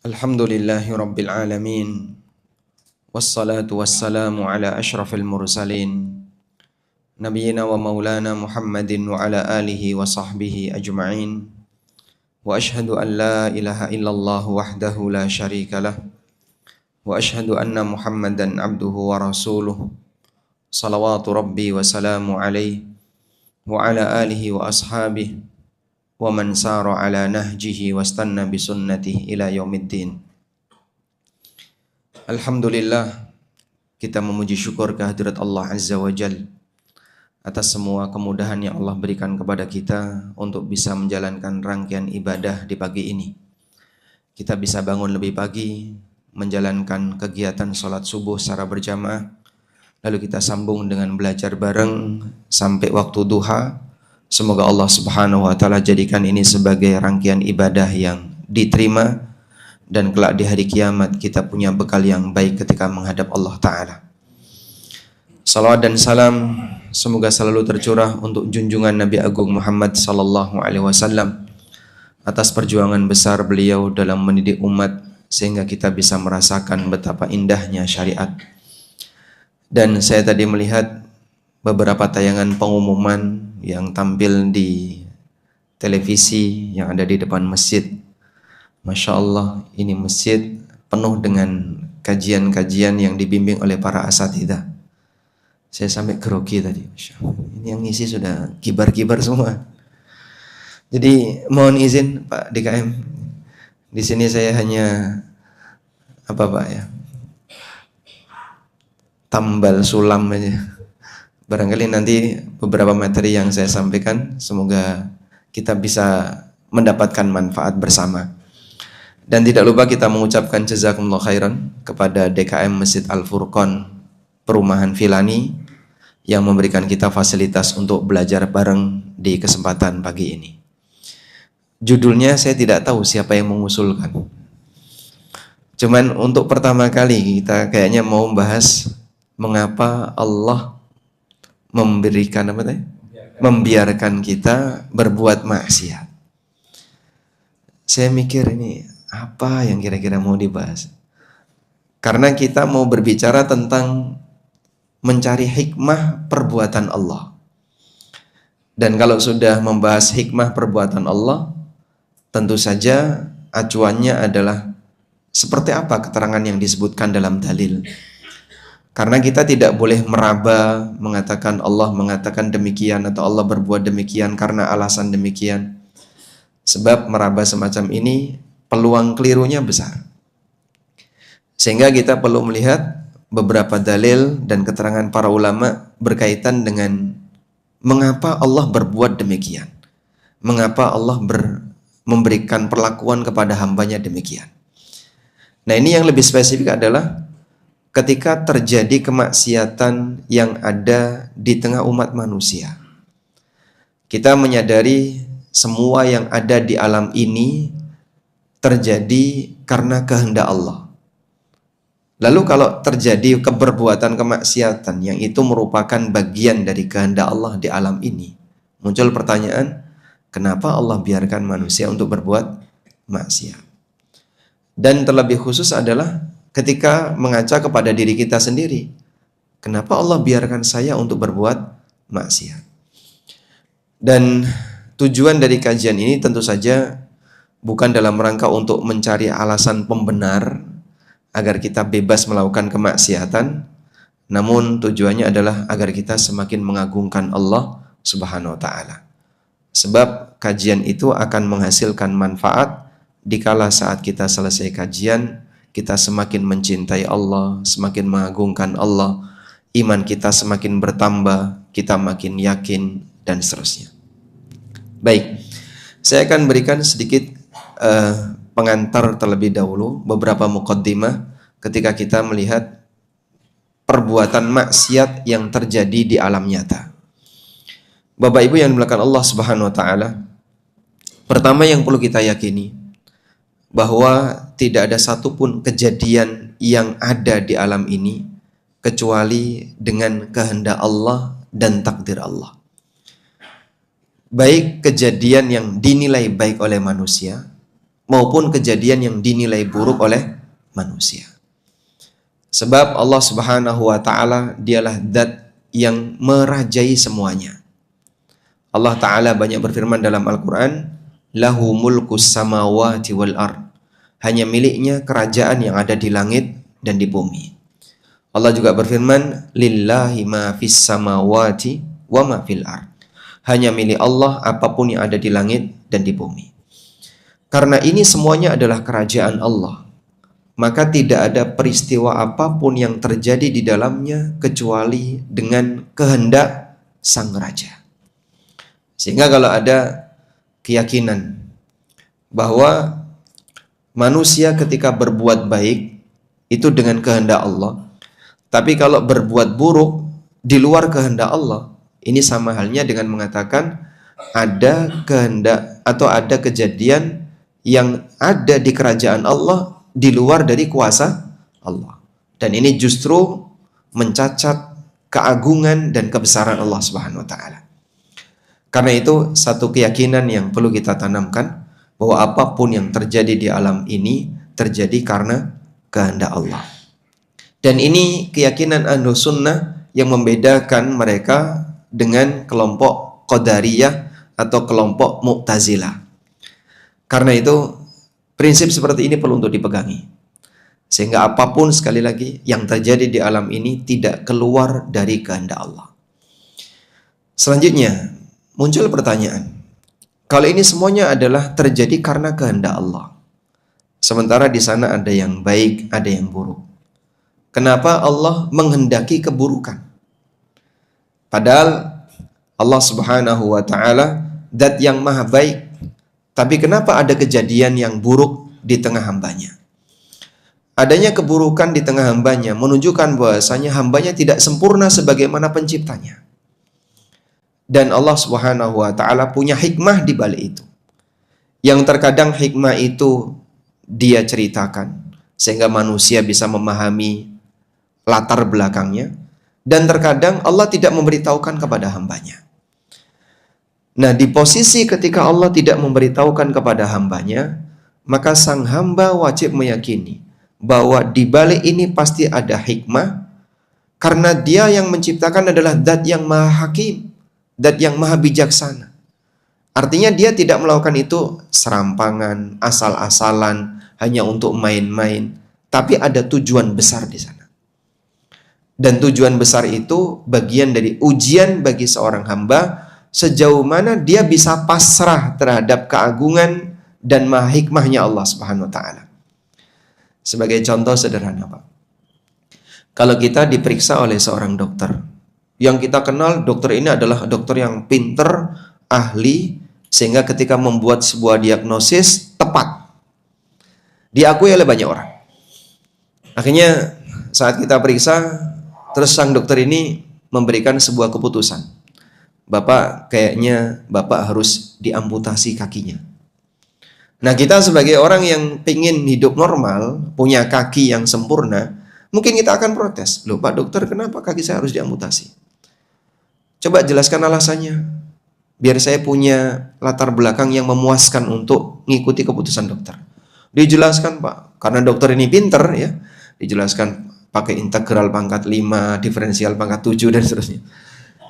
Alhamdulillahi Rabbil Alamin. Wassalatu wassalamu ala ashrafil mursalin Nabiyyina wa maulana Muhammadin wa ala alihi wa sahbihi ajma'in. Wa ashhadu an la ilaha illallah wahdahu la sharika lah. Wa ashhadu anna Muhammadan abduhu wa rasuluh. Salawatu Rabbi wa salamu alaihi wa ala alihi wa ashabihi wa man sara ala nahjihi wastanna bi sunnatihi ila yaumiddin. Alhamdulillah, kita memuji syukur kehadirat Allah Azza wa Jal atas semua kemudahan yang Allah berikan kepada kita untuk bisa menjalankan rangkaian ibadah di pagi ini. Kita bisa bangun lebih pagi, menjalankan kegiatan sholat subuh secara berjamaah, lalu kita sambung dengan belajar bareng sampai waktu duha. Semoga Allah Subhanahu wa Ta'ala jadikan ini sebagai rangkaian ibadah yang diterima, dan kelak di hari kiamat kita punya bekal yang baik ketika menghadap Allah Ta'ala. Salawat dan salam semoga selalu tercurah untuk junjungan Nabi Agung Muhammad sallallahu alaihi wasallam atas perjuangan besar beliau dalam mendidik umat sehingga kita bisa merasakan betapa indahnya syariat. Dan saya tadi melihat beberapa tayangan pengumuman yang tampil di televisi yang ada di depan masjid. Masya Allah, ini masjid penuh dengan kajian-kajian yang dibimbing oleh para asatidzah. Saya sampai grogi tadi. Masya Allah. Ini yang ngisi sudah kibar-kibar semua. Jadi mohon izin Pak DKM, di sini saya hanya tambal sulam aja. Barangkali nanti beberapa materi yang saya sampaikan semoga kita bisa mendapatkan manfaat bersama. Dan tidak lupa kita mengucapkan jazakumullah khairan kepada DKM Masjid Al-Furqan Perumahan Filani yang memberikan kita fasilitas untuk belajar bareng di kesempatan pagi ini. Judulnya saya tidak tahu siapa yang mengusulkan. Cuman untuk pertama kali kita kayaknya mau membahas mengapa Allah membiarkan kita berbuat maksiat. Saya mikir ini apa yang kira-kira mau dibahas? Karena kita mau berbicara tentang mencari hikmah perbuatan Allah. Dan kalau sudah membahas hikmah perbuatan Allah, tentu saja acuannya adalah seperti apa keterangan yang disebutkan dalam dalil. Karena kita tidak boleh meraba mengatakan Allah mengatakan demikian atau Allah berbuat demikian karena alasan demikian. Sebab meraba semacam ini peluang kelirunya besar. Sehingga kita perlu melihat beberapa dalil dan keterangan para ulama berkaitan dengan mengapa Allah berbuat demikian. Mengapa Allah memberikan perlakuan kepada hambanya demikian. Nah, ini yang lebih spesifik adalah ketika terjadi kemaksiatan yang ada di tengah umat manusia. Kita menyadari semua yang ada di alam ini terjadi karena kehendak Allah. Lalu kalau terjadi keberbuatan kemaksiatan yang itu merupakan bagian dari kehendak Allah di alam ini, muncul pertanyaan, kenapa Allah biarkan manusia untuk berbuat maksiat? Dan terlebih khusus adalah ketika mengaca kepada diri kita sendiri, kenapa Allah biarkan saya untuk berbuat maksiat? Dan tujuan dari kajian ini tentu saja bukan dalam rangka untuk mencari alasan pembenar agar kita bebas melakukan kemaksiatan, namun tujuannya adalah agar kita semakin mengagungkan Allah Subhanahu wa Ta'ala. Sebab kajian itu akan menghasilkan manfaat dikala saat kita selesai kajian, kita semakin mencintai Allah, semakin mengagungkan Allah, iman kita semakin bertambah, kita makin yakin, dan seterusnya. Baik, saya akan berikan sedikit pengantar terlebih dahulu, beberapa muqaddimah ketika kita melihat perbuatan maksiat yang terjadi di alam nyata. Bapak Ibu yang dimuliakan Allah Subhanahu wa Ta'ala, pertama yang perlu kita yakini bahwa tidak ada satupun kejadian yang ada di alam ini kecuali dengan kehendak Allah dan takdir Allah. Baik kejadian yang dinilai baik oleh manusia maupun kejadian yang dinilai buruk oleh manusia. Sebab Allah Subhanahu wa taala dialah zat yang merajai semuanya. Allah taala banyak berfirman dalam Al-Qur'an, lahu mulkus samawati wal ard. Hanya miliknya kerajaan yang ada di langit dan di bumi. Allah juga berfirman, lillahi ma fis samawati wa ma fil ard. Hanya milik Allah apapun yang ada di langit dan di bumi. Karena ini semuanya adalah kerajaan Allah, maka tidak ada peristiwa apapun yang terjadi di dalamnya kecuali dengan kehendak sang raja. Sehingga kalau ada keyakinan bahwa manusia ketika berbuat baik itu dengan kehendak Allah, tapi kalau berbuat buruk di luar kehendak Allah, ini sama halnya dengan mengatakan ada kehendak atau ada kejadian yang ada di kerajaan Allah di luar dari kuasa Allah. Dan ini justru mencacat keagungan dan kebesaran Allah Subhanahu wa taala. Karena itu satu keyakinan yang perlu kita tanamkan, bahwa apapun yang terjadi di alam ini terjadi karena kehendak Allah. Dan ini keyakinan Ahlu Sunnah yang membedakan mereka dengan kelompok Qadariyah atau kelompok Mu'tazilah. Karena itu prinsip seperti ini perlu untuk dipegangi. Sehingga apapun sekali lagi yang terjadi di alam ini tidak keluar dari kehendak Allah. Selanjutnya muncul pertanyaan, kalau ini semuanya adalah terjadi karena kehendak Allah, sementara di sana ada yang baik, ada yang buruk, kenapa Allah menghendaki keburukan? Padahal Allah Subhanahu wa taala zat yang maha baik, tapi kenapa ada kejadian yang buruk di tengah hambanya? Adanya keburukan di tengah hambanya menunjukkan bahwasanya hambanya tidak sempurna sebagaimana penciptanya. Dan Allah Subhanahu wa taala punya hikmah di balik itu. Yang terkadang hikmah itu Dia ceritakan sehingga manusia bisa memahami latar belakangnya, dan terkadang Allah tidak memberitahukan kepada hambanya. Nah, di posisi ketika Allah tidak memberitahukan kepada hambanya, maka sang hamba wajib meyakini bahwa di balik ini pasti ada hikmah, karena Dia yang menciptakan adalah zat yang maha hakim, zat yang maha bijaksana. Artinya Dia tidak melakukan itu serampangan, asal-asalan, hanya untuk main-main, tapi ada tujuan besar di sana. Dan tujuan besar itu bagian dari ujian bagi seorang hamba, sejauh mana dia bisa pasrah terhadap keagungan dan maha hikmahnya Allah Subhanahu wa taala. Sebagai contoh sederhana, Pak. Kalau kita diperiksa oleh seorang dokter, yang kita kenal dokter ini adalah dokter yang pinter, ahli, sehingga ketika membuat sebuah diagnosis tepat, diakui oleh banyak orang. Akhirnya saat kita periksa, terus sang dokter ini memberikan sebuah keputusan. Bapak, kayaknya Bapak harus diamputasi kakinya. Nah, kita sebagai orang yang pengen hidup normal, punya kaki yang sempurna, mungkin kita akan protes. Loh Pak dokter, kenapa kaki saya harus diamputasi? Coba jelaskan alasannya, biar saya punya latar belakang yang memuaskan untuk mengikuti keputusan dokter. Dijelaskan Pak, karena dokter ini pinter ya, dijelaskan pakai integral pangkat 5, diferensial pangkat 7, dan seterusnya.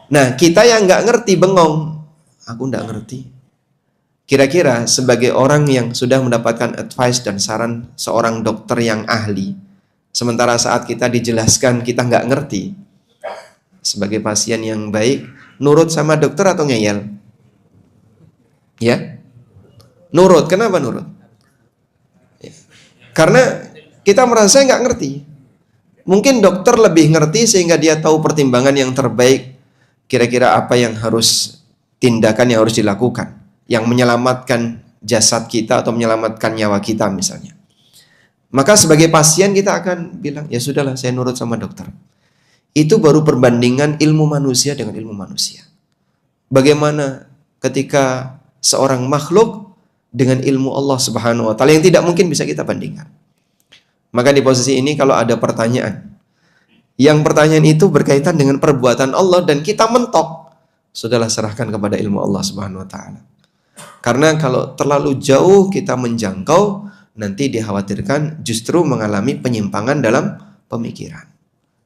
Nah, kita yang nggak ngerti bengong. Aku nggak ngerti. Kira-kira sebagai orang yang sudah mendapatkan advice dan saran seorang dokter yang ahli, sementara saat kita dijelaskan kita nggak ngerti, sebagai pasien yang baik, nurut sama dokter atau ngeyel? Ya? Nurut. Kenapa nurut? Karena kita merasa nggak ngerti. Mungkin dokter lebih ngerti sehingga dia tahu pertimbangan yang terbaik, kira-kira apa yang harus, tindakan yang harus dilakukan, yang menyelamatkan jasad kita atau menyelamatkan nyawa kita misalnya. Maka sebagai pasien kita akan bilang, ya sudahlah saya nurut sama dokter. Itu baru perbandingan ilmu manusia dengan ilmu manusia. Bagaimana ketika seorang makhluk dengan ilmu Allah Subhanahu wa taala yang tidak mungkin bisa kita bandingkan. Maka di posisi ini kalau ada pertanyaan, yang pertanyaan itu berkaitan dengan perbuatan Allah dan kita mentok, sudahlah serahkan kepada ilmu Allah Subhanahu wa taala. Karena kalau terlalu jauh kita menjangkau, nanti dikhawatirkan justru mengalami penyimpangan dalam pemikiran.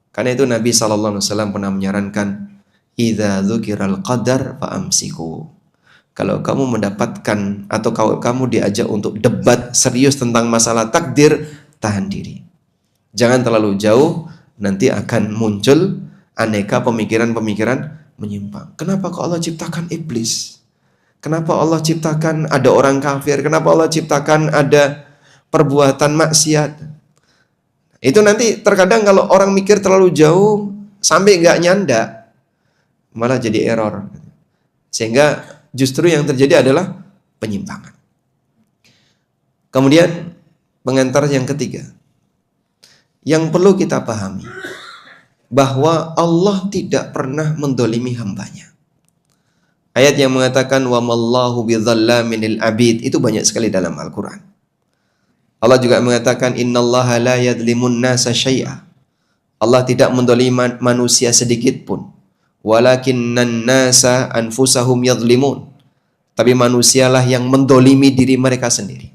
Karena itu Nabi SAW pernah menyarankan, idza dzukiral qadar fa'amsiku. Kalau kamu mendapatkan atau kalau kamu diajak untuk debat serius tentang masalah takdir, tahan diri. Jangan terlalu jauh, nanti akan muncul aneka pemikiran-pemikiran menyimpang. Kenapa kok Allah ciptakan iblis? Kenapa Allah ciptakan ada orang kafir? Kenapa Allah ciptakan ada perbuatan maksiat? Itu nanti terkadang kalau orang mikir terlalu jauh sampai nggak nyanda, malah jadi error. Sehingga justru yang terjadi adalah penyimpangan. Kemudian pengantar yang ketiga, yang perlu kita pahami, bahwa Allah tidak pernah mendolimi hambanya. Ayat yang mengatakan wa mallahu bidzallamin lil abid itu banyak sekali dalam Al-Qur'an. Allah juga mengatakan innallaha la yadzlimun nasa syai'a. Allah tidak mendolimi manusia sedikit pun. Walakinnan nasa anfusahum yadzlimun. Tapi manusialah yang mendolimi diri mereka sendiri.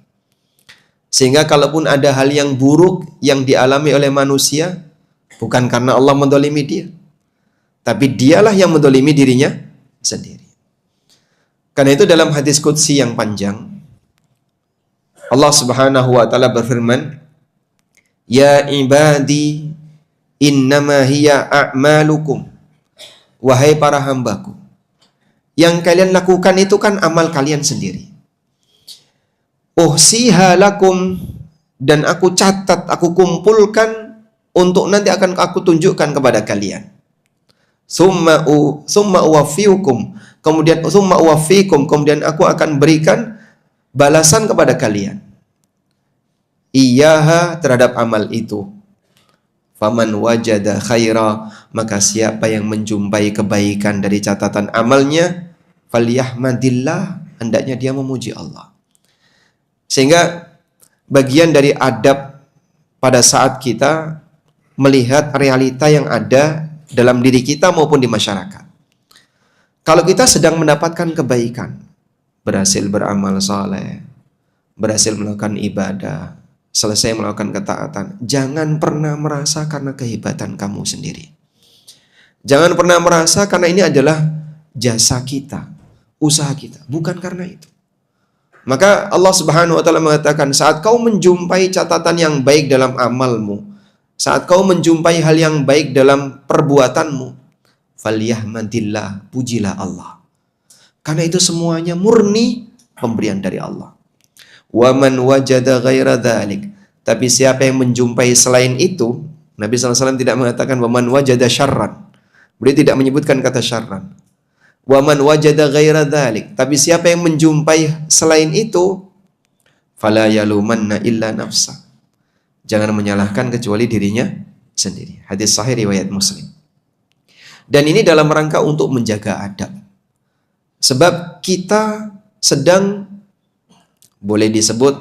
Sehingga kalaupun ada hal yang buruk yang dialami oleh manusia, bukan karena Allah mendolimi dia, tapi dialah yang mendolimi dirinya sendiri. Karena itu dalam hadis qudsi yang panjang, Allah Subhanahu wa taala berfirman, "Ya ibadi, innama hiya a'malukum." Wahai para hambaku, yang kalian lakukan itu kan amal kalian sendiri. Uhsiha lakum, dan aku catat, aku kumpulkan untuk nanti akan aku tunjukkan kepada kalian. Summa uwaffiukum, kemudian aku akan berikan balasan kepada kalian. Iyaha, terhadap amal itu. Faman wajada khaira, maka siapa yang menjumpai kebaikan dari catatan amalnya, falyahmadillah, hendaknya dia memuji Allah. Sehingga bagian dari adab pada saat kita melihat realita yang ada dalam diri kita maupun di masyarakat. Kalau kita sedang mendapatkan kebaikan, berhasil beramal saleh, berhasil melakukan ibadah, selesai melakukan ketaatan, jangan pernah merasa karena kehebatan kamu sendiri. Jangan pernah merasa karena ini adalah jasa kita, usaha kita, bukan karena itu. Maka Allah Subhanahu wa taala mengatakan, saat kau menjumpai catatan yang baik dalam amalmu, saat kau menjumpai hal yang baik dalam perbuatanmu, falyahmadillah, pujilah Allah. Karena itu semuanya murni pemberian dari Allah. Wa man wajada ghaira dzalik, tapi siapa yang menjumpai selain itu, Nabi SAW tidak mengatakan wa man wajada syarran. Beliau tidak menyebutkan kata syarran. Wa man wajada ghaira dzalik, tapi siapa yang menjumpai selain itu, fala yalumanna illa nafsa, jangan menyalahkan kecuali dirinya sendiri. Hadis sahih riwayat Muslim. Dan ini dalam rangka untuk menjaga adab. Sebab kita sedang, boleh disebut,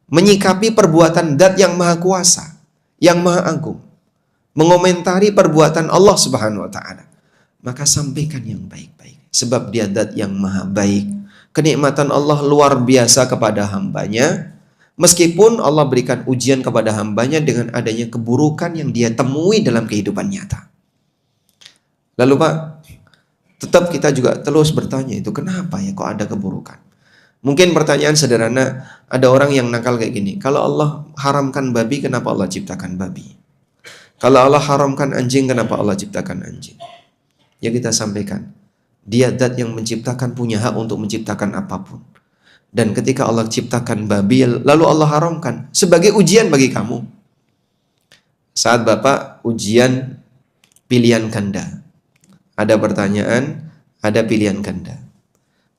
menyikapi perbuatan Zat yang Maha Kuasa, yang Maha Agung, mengomentari perbuatan Allah Subhanahu wa taala. Maka sampaikan yang baik-baik. Sebab dia Zat yang Maha Baik. Kenikmatan Allah luar biasa kepada hambanya. Meskipun Allah berikan ujian kepada hambanya dengan adanya keburukan yang dia temui dalam kehidupan nyata. Lalu Pak, tetap kita juga terus bertanya, itu kenapa ya kok ada keburukan? Mungkin pertanyaan sederhana, ada orang yang nakal kayak gini, kalau Allah haramkan babi, kenapa Allah ciptakan babi? Kalau Allah haramkan anjing, kenapa Allah ciptakan anjing? Ya kita sampaikan, dia Zat yang menciptakan, punya hak untuk menciptakan apapun. Dan ketika Allah ciptakan babi, lalu Allah haramkan sebagai ujian bagi kamu. Saat Bapak ujian pilihan ganda, ada pertanyaan, ada pilihan ganda.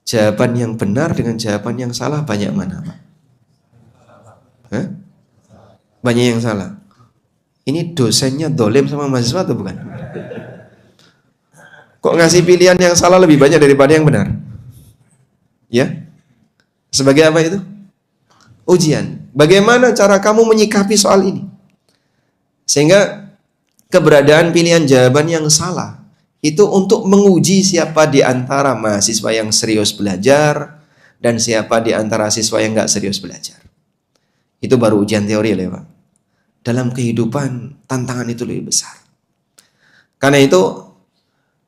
Jawaban yang benar dengan jawaban yang salah banyak mana, Pak? Hah? Banyak yang salah. Ini dosennya dolim sama mahasiswa atau bukan? Kok ngasih pilihan yang salah lebih banyak daripada yang benar? Ya? Sebagai apa itu? Ujian. Bagaimana cara kamu menyikapi soal ini? Sehingga keberadaan pilihan jawaban yang salah itu untuk menguji siapa di antara mahasiswa yang serius belajar dan siapa di antara siswa yang nggak serius belajar. Itu baru ujian teori ya Pak. Dalam kehidupan tantangan itu lebih besar. Karena itu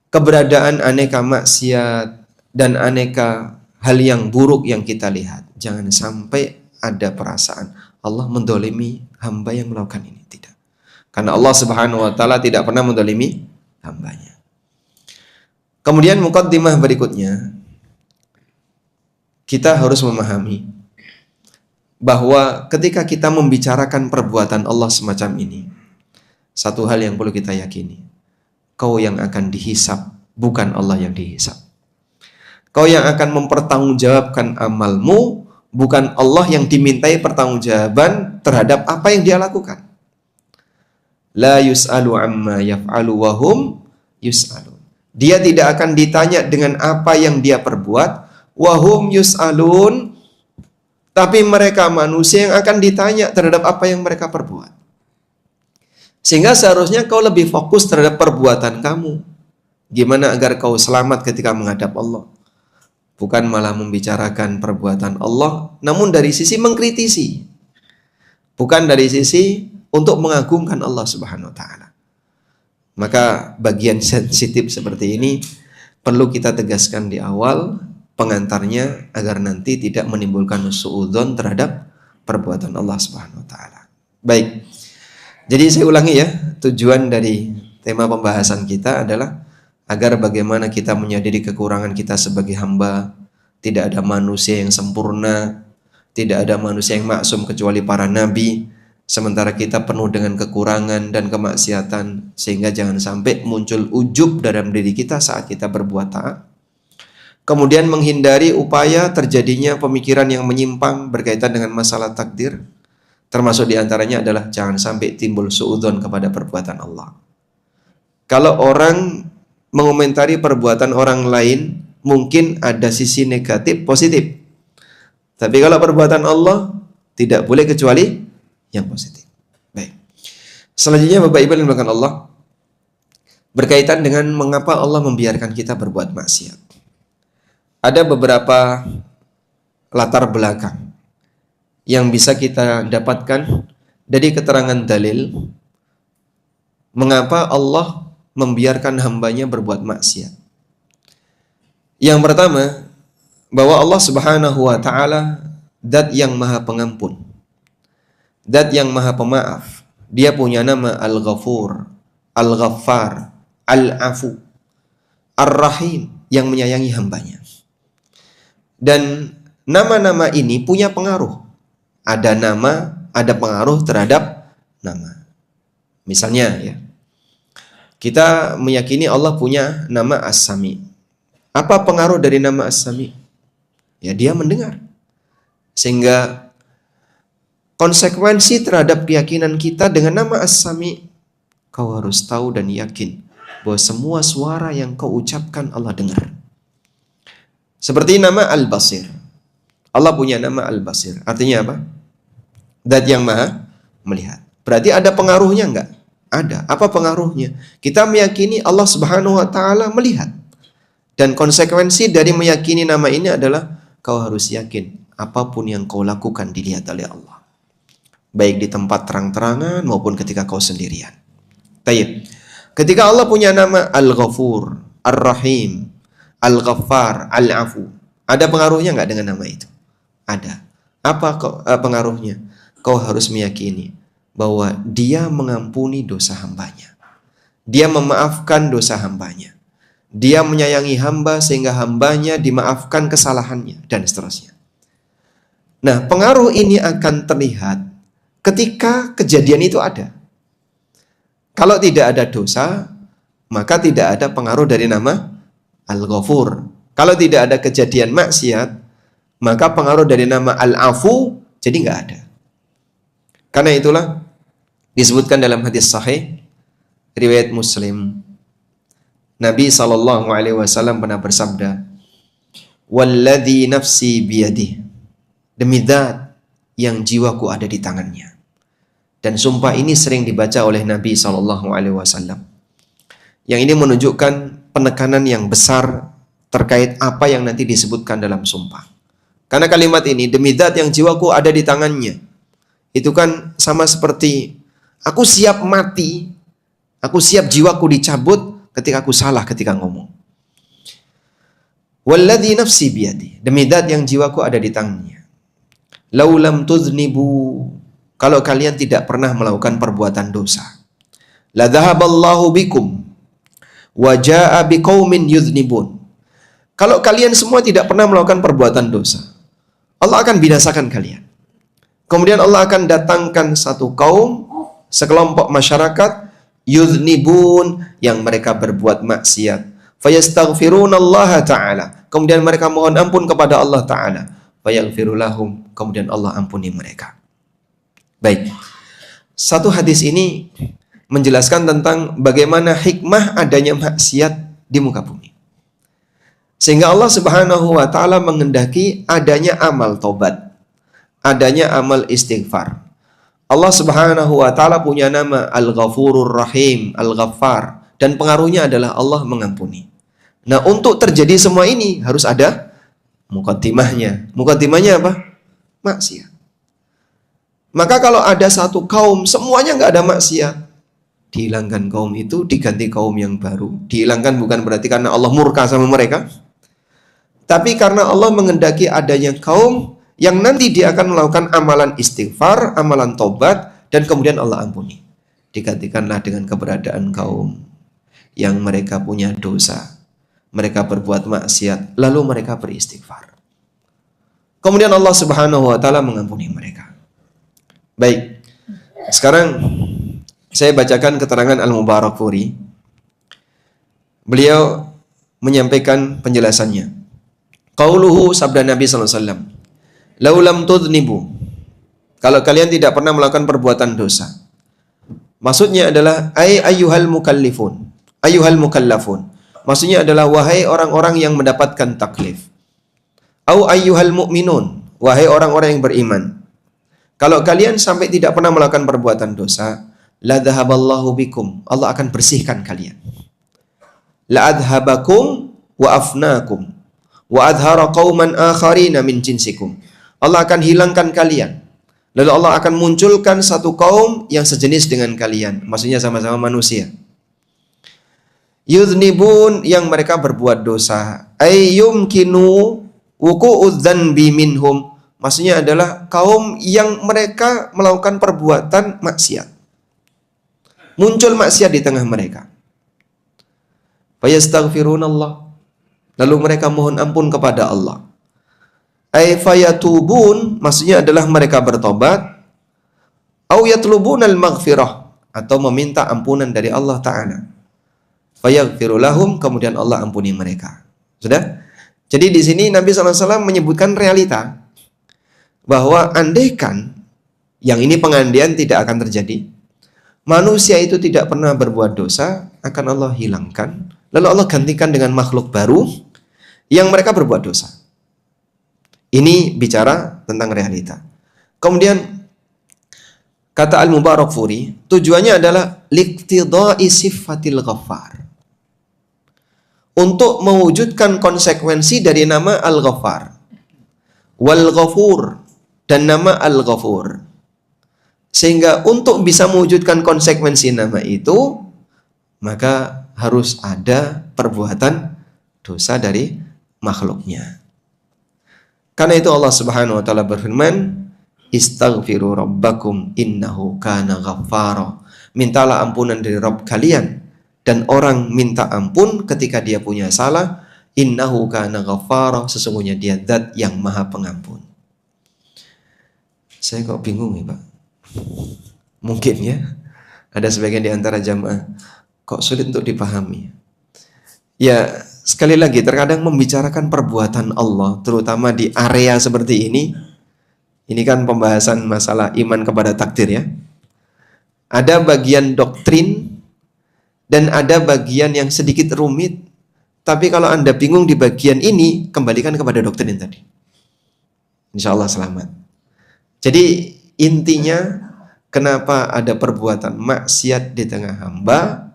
keberadaan aneka maksiat dan aneka hal yang buruk yang kita lihat, jangan sampai ada perasaan Allah mendolimi hamba yang melakukan ini. Tidak. Karena Allah Subhanahu wa Ta'ala tidak pernah mendolimi hambanya. Kemudian muqaddimah berikutnya, kita harus memahami bahwa ketika kita membicarakan perbuatan Allah semacam ini, satu hal yang perlu kita yakini, kau yang akan dihisab, bukan Allah yang dihisab. Kau yang akan mempertanggungjawabkan amalmu, bukan Allah yang dimintai pertanggungjawaban terhadap apa yang dia lakukan. La yus'alu amma yaf'alu wa hum yus'alun. Dia tidak akan ditanya dengan apa yang dia perbuat, wa hum yus'alun, tapi mereka manusia yang akan ditanya terhadap apa yang mereka perbuat. Sehingga seharusnya kau lebih fokus terhadap perbuatan kamu. Gimana agar kau selamat ketika menghadap Allah. Bukan malah membicarakan perbuatan Allah, namun dari sisi mengkritisi. Bukan dari sisi untuk mengagungkan Allah Subhanahu wa Ta'ala. Maka bagian sensitif seperti ini perlu kita tegaskan di awal pengantarnya agar nanti tidak menimbulkan suudzon terhadap perbuatan Allah Subhanahu wa Ta'ala. Baik. Jadi saya ulangi ya, tujuan dari tema pembahasan kita adalah agar bagaimana kita menyadari kekurangan kita sebagai hamba. Tidak ada manusia yang sempurna, tidak ada manusia yang maksum kecuali para nabi. Sementara kita penuh dengan kekurangan dan kemaksiatan, sehingga jangan sampai muncul ujub dalam diri kita saat kita berbuat taat. Kemudian menghindari upaya terjadinya pemikiran yang menyimpang berkaitan dengan masalah takdir. Termasuk diantaranya adalah jangan sampai timbul suudzon kepada perbuatan Allah. Kalau orang mengomentari perbuatan orang lain, mungkin ada sisi negatif, positif. Tapi kalau perbuatan Allah, tidak boleh kecuali yang positif. Baik. Selanjutnya Bapak Ibu yang dimuliakan Allah, berkaitan dengan mengapa Allah membiarkan kita berbuat maksiat. Ada beberapa latar belakang yang bisa kita dapatkan dari keterangan dalil mengapa Allah membiarkan hambanya berbuat maksiat. Yang pertama, bahwa Allah Subhanahu wa Ta'ala zat yang maha pengampun, zat yang maha pemaaf. Dia punya nama Al-Ghafur, Al-Ghaffar, Al-Afu, Ar-Rahim, yang menyayangi hambanya. Dan nama-nama ini punya pengaruh. Ada nama, ada pengaruh terhadap nama. Misalnya ya, kita meyakini Allah punya nama As-Sami. Apa pengaruh dari nama As-Sami? Ya, dia mendengar. Sehingga konsekuensi terhadap keyakinan kita dengan nama As-Sami, kau harus tahu dan yakin bahwa semua suara yang kau ucapkan Allah dengar. Seperti nama Al-Basir. Allah punya nama Al-Basir. Artinya apa? Zat yang maha melihat. Berarti ada pengaruhnya enggak? Ada. Apa pengaruhnya? Kita meyakini Allah Subhanahu wa Ta'ala melihat. Dan konsekuensi dari meyakini nama ini adalah kau harus yakin apapun yang kau lakukan dilihat oleh Allah. Baik di tempat terang-terangan maupun ketika kau sendirian. Tayyib. Ketika Allah punya nama Al-Ghafur, Ar-Rahim, Al-Ghaffar, Al-Afu, ada pengaruhnya enggak dengan nama itu? Ada. Apa pengaruhnya? Kau harus meyakini bahwa dia mengampuni dosa hambanya. Dia memaafkan dosa hambanya. Dia menyayangi hamba sehingga hambanya dimaafkan kesalahannya, dan seterusnya. Nah, pengaruh ini akan terlihat ketika kejadian itu ada. Kalau tidak ada dosa, maka tidak ada pengaruh dari nama Al-Ghafur. Kalau tidak ada kejadian maksiat, maka pengaruh dari nama Al-Afu jadi nggak ada. Karena itulah disebutkan dalam hadis sahih riwayat Muslim, Nabi SAW pernah bersabda, "Walladzi nafsi biyadih," demi zat yang jiwaku ada di tangannya. Dan sumpah ini sering dibaca oleh Nabi SAW. Yang ini menunjukkan penekanan yang besar terkait apa yang nanti disebutkan dalam sumpah. Karena kalimat ini, demi zat yang jiwaku ada di tangannya, itu kan sama seperti aku siap mati, aku siap jiwaku dicabut ketika aku salah ketika ngomong. Walladzi nafsi biyadi, demi zat yang jiwaku ada di tangannya. Laulam tuznibu, kalau kalian tidak pernah melakukan perbuatan dosa, la dhahaballahu bikum wa jaa biqaumin yuznibun. Kalau kalian semua tidak pernah melakukan perbuatan dosa, Allah akan binasakan kalian. Kemudian Allah akan datangkan satu kaum, sekelompok masyarakat, yuznibun, yang mereka berbuat maksiat. Fayastaghfirunallaha ta'ala, kemudian mereka mohon ampun kepada Allah Ta'ala. Fayaghfirulahum, kemudian Allah ampuni mereka. Baik, satu hadis ini menjelaskan tentang bagaimana hikmah adanya maksiat di muka bumi. Sehingga Allah Subhanahu wa ta'ala menghendaki adanya amal tobat, adanya amal istighfar. Allah Subhanahu wa ta'ala punya nama Al-Ghafurur Rahim, Al-Ghaffar, dan pengaruhnya adalah Allah mengampuni. Nah, untuk terjadi semua ini harus ada muqaddimahnya. Muqaddimahnya apa? Maksiat. Maka kalau ada satu kaum semuanya nggak ada maksiat, dihilangkan kaum itu, diganti kaum yang baru. Dihilangkan bukan berarti karena Allah murka sama mereka, tapi karena Allah menghendaki adanya kaum yang nanti dia akan melakukan amalan istighfar, amalan tobat, dan kemudian Allah ampuni. Digantikanlah dengan keberadaan kaum yang mereka punya dosa, mereka berbuat maksiat, lalu mereka beristighfar. Kemudian Allah Subhanahu wa ta'ala mengampuni mereka. Baik, sekarang saya bacakan keterangan Al-Mubarakfuri. Beliau menyampaikan penjelasannya. Qauluhu, sabda Nabi SAW, laulam tudnibu, kalau kalian tidak pernah melakukan perbuatan dosa. Maksudnya adalah ayyuhal mukallifun, ayyuhal mukallafun. Maksudnya adalah wahai orang-orang yang mendapatkan taklif. Au ayyuhal mu'minun, wahai orang-orang yang beriman. Kalau kalian sampai tidak pernah melakukan perbuatan dosa, la dhahaballahu bikum, Allah akan bersihkan kalian. La adhabakum wa afnakum wa adhara qauman akharina min jinsikum. Allah akan hilangkan kalian, lalu Allah akan munculkan satu kaum yang sejenis dengan kalian, maksudnya sama-sama manusia. Yudhnibun, yang mereka berbuat dosa. Ayyumkinu wuku'udz dzanbi minhum, maksudnya adalah kaum yang mereka melakukan perbuatan maksiat. Muncul maksiat di tengah mereka. Fayastaghfirunallah, lalu mereka mohon ampun kepada Allah. Ay fayatubun, maksudnya adalah mereka bertobat. Au yatlubunal maghfirah, atau meminta ampunan dari Allah Ta'ala. Fayaghfirulahum, kemudian Allah ampuni mereka. Sudah? Jadi di sini Nabi SAW menyebutkan realita bahwa andaikan yang ini pengandian tidak akan terjadi, manusia itu tidak pernah berbuat dosa, akan Allah hilangkan, lalu Allah gantikan dengan makhluk baru yang mereka berbuat dosa. Ini bicara tentang realita. Kemudian kata Al-Mubarakfuri, tujuannya adalah liqtidai sifatil ghaffar, untuk mewujudkan konsekuensi dari nama Al-Ghaffar wal Ghafur dan nama Al-Ghafur. Sehingga untuk bisa mewujudkan konsekuensi nama itu, maka harus ada perbuatan dosa dari makhluknya. Karena itu Allah Subhanahu wa ta'ala berfirman, istaghfiru rabbakum innahu kana ghaffara. Mintalah ampunan dari Rabb kalian, dan orang minta ampun ketika dia punya salah, innahu kana ghaffara, sesungguhnya dia zat yang maha pengampun. Saya kok bingung ya Pak. Mungkin ya ada sebagian di antara jamaah kok sulit untuk dipahami. Ya, sekali lagi terkadang membicarakan perbuatan Allah, terutama di area seperti ini kan pembahasan masalah iman kepada takdir ya. Ada bagian doktrin dan ada bagian yang sedikit rumit. Tapi kalau Anda bingung di bagian ini, kembalikan kepada doktrin tadi. Insya Allah selamat. Jadi intinya, kenapa ada perbuatan maksiat di tengah hamba?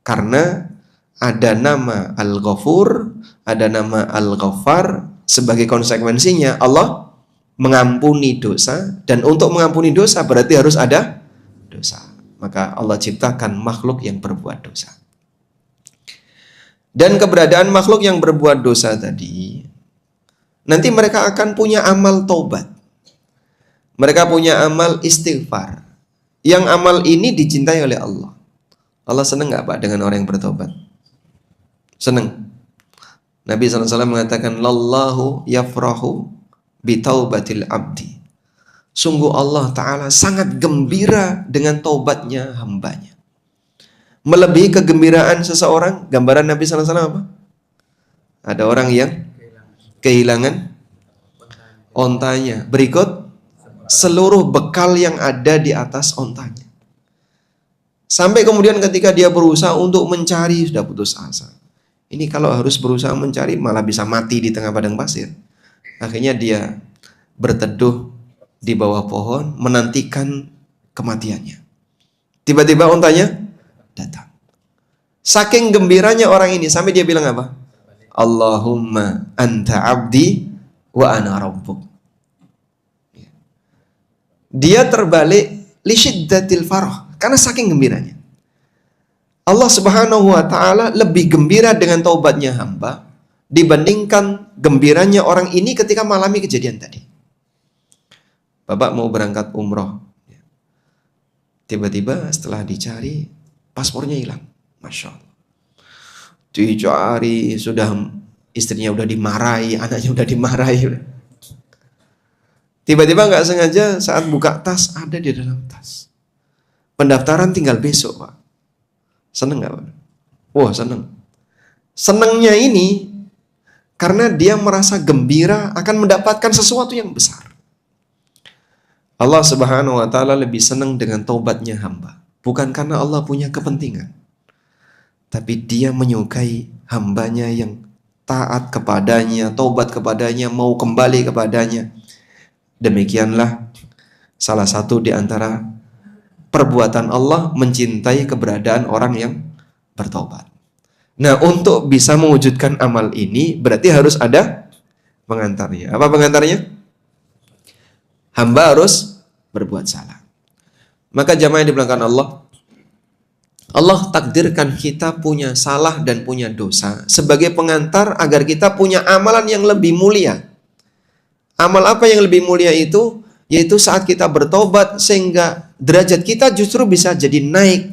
Karena ada nama Al-Ghafur, ada nama Al-Ghaffar, Sebagai konsekuensinya Allah mengampuni dosa, dan untuk mengampuni dosa berarti harus ada dosa. Maka Allah ciptakan makhluk yang berbuat dosa. Dan keberadaan makhluk yang berbuat dosa tadi, nanti mereka akan punya amal taubat. Mereka punya amal istighfar. Yang amal ini dicintai oleh Allah. Allah senang nggak Pak dengan orang yang bertobat? Senang. Nabi SAW mengatakan, Lallahu yafrahu bitaubatil abdi. Sungguh Allah Ta'ala sangat gembira dengan taubatnya hambanya. Melebihi kegembiraan seseorang, gambaran Nabi SAW apa? Ada orang yang kehilangan ontanya. Berikut, seluruh bekal yang ada di atas ontanya. Sampai kemudian ketika dia berusaha untuk mencari, sudah putus asa. Ini kalau harus berusaha mencari, malah bisa mati di tengah padang pasir. Akhirnya dia berteduh di bawah pohon, menantikan kematiannya. Tiba-tiba ontanya datang. Saking gembiranya orang ini, sampai dia bilang apa? Allahumma anta abdi wa ana rabbuk. Dia terbalik li syiddatil farah, karena saking gembiranya. Allah Subhanahu wa taala lebih gembira dengan taubatnya hamba dibandingkan gembiranya orang ini ketika mengalami kejadian tadi. Bapak mau berangkat umroh. Tiba-tiba setelah dicari, paspornya hilang. Masya Allah. Dicari, sudah istrinya udah dimarahi, anaknya udah dimarahi. Tiba-tiba nggak sengaja saat buka tas, ada di dalam tas. Pendaftaran tinggal besok, Pak. Seneng nggak, Pak? Wah, seneng. Senengnya ini karena dia merasa gembira akan mendapatkan sesuatu yang besar. Allah Subhanahu wa taala lebih senang dengan taubatnya hamba. Bukan karena Allah punya kepentingan, tapi dia menyukai hambanya yang taat kepadanya, taubat kepadanya, mau kembali kepadanya. Demikianlah salah satu di antara perbuatan Allah mencintai keberadaan orang yang bertaubat. Nah, untuk bisa mewujudkan amal ini berarti harus ada pengantarnya. Apa pengantarnya? Hamba harus berbuat salah. Maka jamaah yang dimuliakan Allah, Allah takdirkan kita punya salah dan punya dosa sebagai pengantar agar kita punya amalan yang lebih mulia. Amal apa yang lebih mulia itu? Yaitu saat kita bertobat sehingga derajat kita justru bisa jadi naik.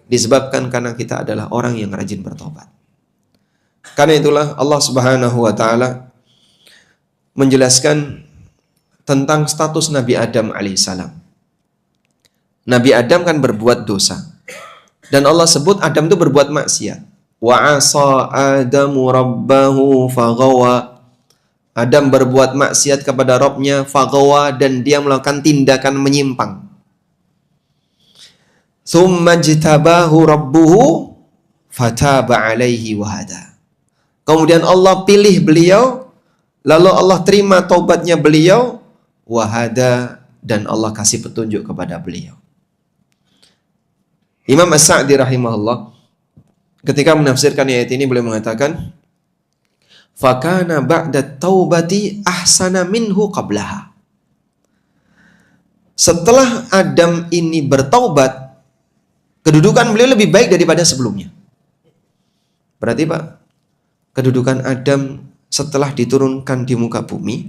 Disebabkan karena kita adalah orang yang rajin bertobat. Karena itulah Allah Subhanahu wa taala menjelaskan tentang status Nabi Adam alaihissalam. Nabi Adam kan berbuat dosa. Dan Allah sebut Adam itu berbuat maksiat. Wa asa Adamu rabbahu faghawa. Adam berbuat maksiat kepada Rabbnya, faghawa, dan dia melakukan tindakan menyimpang. Tsumma jtabahu rabbuhu fataba alaihi wahada. Kemudian Allah pilih beliau, lalu Allah terima taubatnya beliau, wahada, dan Allah kasih petunjuk kepada beliau. Imam As-Sa'di rahimahullah ketika menafsirkan ayat ini beliau mengatakan, fakana ba'da taubati ahsana minhu qablaha. Setelah Adam ini bertaubat, kedudukan beliau lebih baik daripada sebelumnya. Berarti Pak, kedudukan Adam setelah diturunkan di muka bumi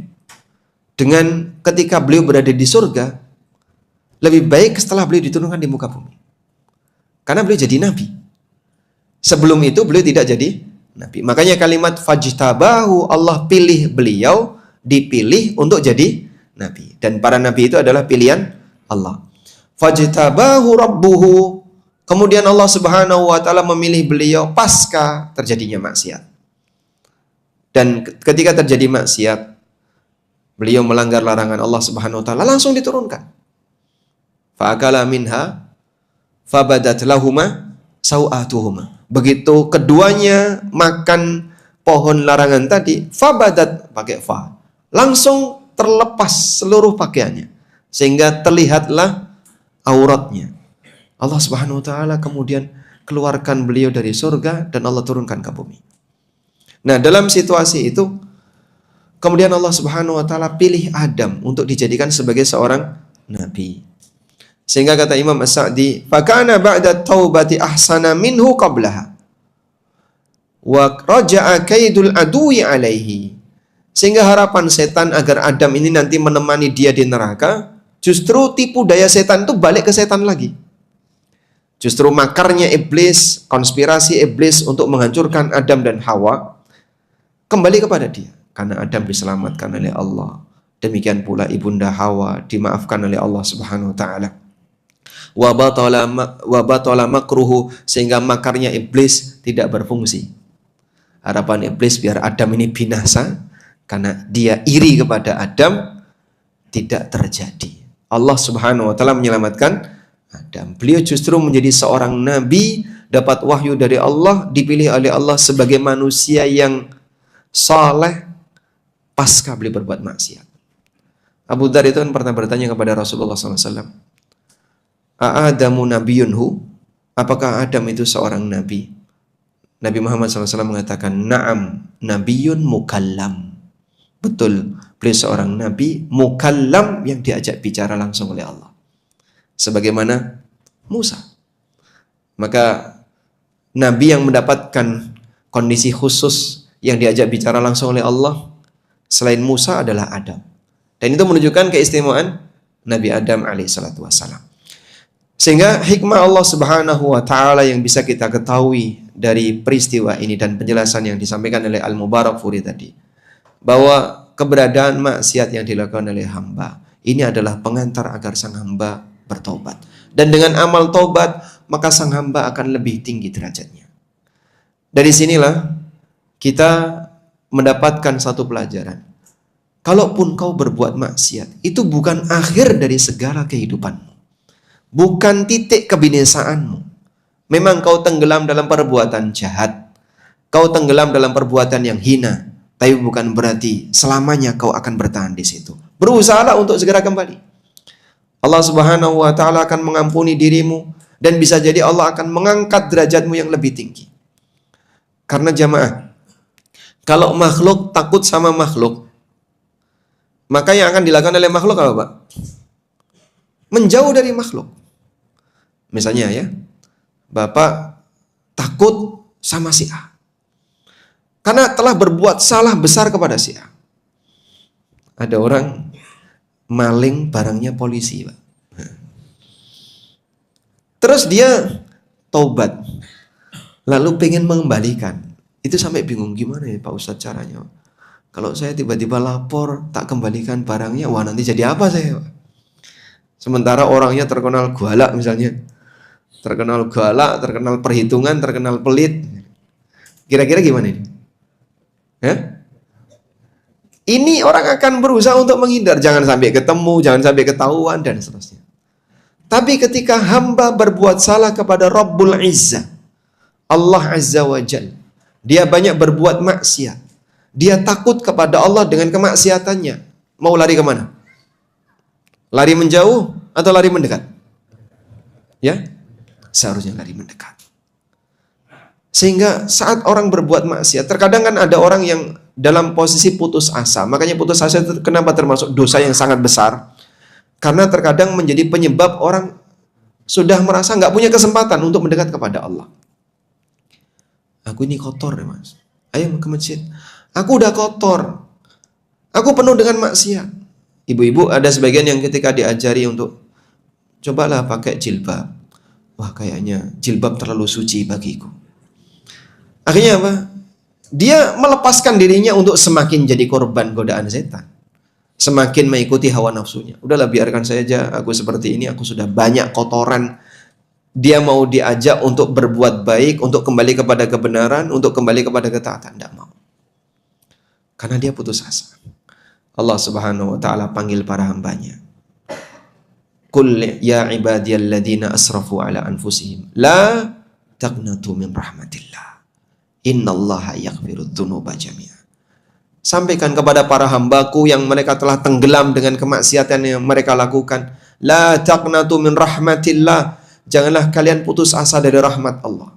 dengan ketika beliau berada di surga lebih baik setelah beliau diturunkan di muka bumi. Karena beliau jadi nabi. Sebelum itu beliau tidak jadi nabi. Makanya kalimat fajtabahu, Allah pilih beliau, dipilih untuk jadi nabi. Dan para nabi itu adalah pilihan Allah. Fajtabahu rabbuhu. Kemudian Allah Subhanahu wa taala memilih beliau pasca terjadinya maksiat. Dan ketika terjadi maksiat, beliau melanggar larangan Allah Subhanahu wa taala, langsung diturunkan. Fa'akala minha fabadat lahuma sau'atuhuma. Begitu keduanya makan pohon larangan tadi, fabadat, pakai fa, langsung terlepas seluruh pakaiannya sehingga terlihatlah auratnya. Allah Subhanahu wa taala kemudian keluarkan beliau dari surga dan Allah turunkan ke bumi. Nah, dalam situasi itu Kemudian Allah Subhanahu wa taala pilih Adam untuk dijadikan sebagai seorang nabi. Sehingga kata Imam As-Sa'di, "Fakana ba'da taubati ahsana minhu qablaha wa raja'a kaidul adui alaihi." Sehingga harapan setan agar Adam ini nanti menemani dia di neraka, justru tipu daya setan itu balik ke setan lagi. Justru makarnya iblis, konspirasi iblis untuk menghancurkan Adam dan Hawa kembali kepada dia. Karena Adam diselamatkan oleh Allah. Demikian pula ibunda Hawa dimaafkan oleh Allah Subhanahu wa taala. Wa batala makruhu, sehingga makarnya iblis tidak berfungsi. Harapan iblis biar Adam ini binasa karena dia iri kepada Adam tidak terjadi. Allah Subhanahu wa taala menyelamatkan Adam. Beliau justru menjadi seorang nabi, dapat wahyu dari Allah, dipilih oleh Allah sebagai manusia yang saleh pasca beliau berbuat maksiat. Abu Dzar itu kan pernah bertanya kepada Rasulullah SAW, "A'adamu nabiyunhu?" Apakah Adam itu seorang nabi? Nabi Muhammad SAW mengatakan, "Na'am, nabiyun mukallam." Betul, beliau seorang nabi mukallam yang diajak bicara langsung oleh Allah. Sebagaimana Musa. Maka nabi yang mendapatkan kondisi khusus yang diajak bicara langsung oleh Allah selain Musa adalah Adam. Dan itu menunjukkan keistimewaan Nabi Adam alaihissalatu wassalam. Sehingga hikmah Allah Subhanahu wa taala yang bisa kita ketahui dari peristiwa ini dan penjelasan yang disampaikan oleh Al-Mubarakfuri tadi, bahwa keberadaan maksiat yang dilakukan oleh hamba ini adalah pengantar agar sang hamba bertobat. Dan dengan amal tobat, maka sang hamba akan lebih tinggi derajatnya. Dari sinilah kita mendapatkan satu pelajaran. Kalaupun kau berbuat maksiat, itu bukan akhir dari segala kehidupanmu. Bukan titik kebinasaanmu. Memang kau tenggelam dalam perbuatan jahat. Kau tenggelam dalam perbuatan yang hina. Tapi bukan berarti selamanya kau akan bertahan di situ. Berusahalah untuk segera kembali. Allah Subhanahu wa taala akan mengampuni dirimu dan bisa jadi Allah akan mengangkat derajatmu yang lebih tinggi. Karena jamaah, kalau makhluk takut sama makhluk, maka yang akan dilakukan oleh makhluk apa, Pak? Menjauh dari makhluk. Misalnya ya, Bapak takut sama si A. Karena telah berbuat salah besar kepada si A. Ada orang maling barangnya polisi, Pak. Terus dia taubat, lalu pengen mengembalikan. Itu sampai bingung, gimana ya Pak Ustadz caranya? Kalau saya tiba-tiba lapor, tak kembalikan barangnya, wah nanti jadi apa saya, Pak? Sementara orangnya terkenal galak misalnya. Terkenal galak, terkenal perhitungan, terkenal pelit. Kira-kira gimana ini? Ya? Ini orang akan berusaha untuk menghindar, jangan sampai ketemu, jangan sampai ketahuan, dan seterusnya. Tapi ketika hamba berbuat salah kepada Rabbul Izzah, Allah Azza wa Jal, dia banyak berbuat maksiat, dia takut kepada Allah dengan kemaksiatannya, mau lari kemana? Lari menjauh atau lari mendekat? Ya, seharusnya lari mendekat. Sehingga saat orang berbuat maksiat, terkadang kan ada orang yang dalam posisi putus asa. Makanya putus asa itu kenapa termasuk dosa yang sangat besar? Karena terkadang menjadi penyebab orang sudah merasa nggak punya kesempatan untuk mendekat kepada Allah. Aku ini kotor ya Mas. Ayo ke masjid. Aku udah kotor. Aku penuh dengan maksiat. Ibu-ibu ada sebagian yang ketika diajari untuk cobalah pakai jilbab. Wah kayaknya jilbab terlalu suci bagiku. Akhirnya apa? Dia melepaskan dirinya untuk semakin jadi korban godaan setan. Semakin mengikuti hawa nafsunya. Udahlah biarkan saja aku seperti ini, aku sudah banyak kotoran. Dia mau diajak untuk berbuat baik, untuk kembali kepada kebenaran, untuk kembali kepada ketaatan. Tidak mau. Karena dia putus asa. Allah Subhanahu wa taala panggil para hambanya. Qul ya ibadiyalladzina asrafu ala anfusihim la taqnatu min rahmatillah. Innallaha yaghfirudz dzunuba jami'a. Sampaikan kepada para hambaku yang mereka telah tenggelam dengan kemaksiatan yang mereka lakukan. La taqnatu min rahmatillah. Janganlah kalian putus asa dari rahmat Allah.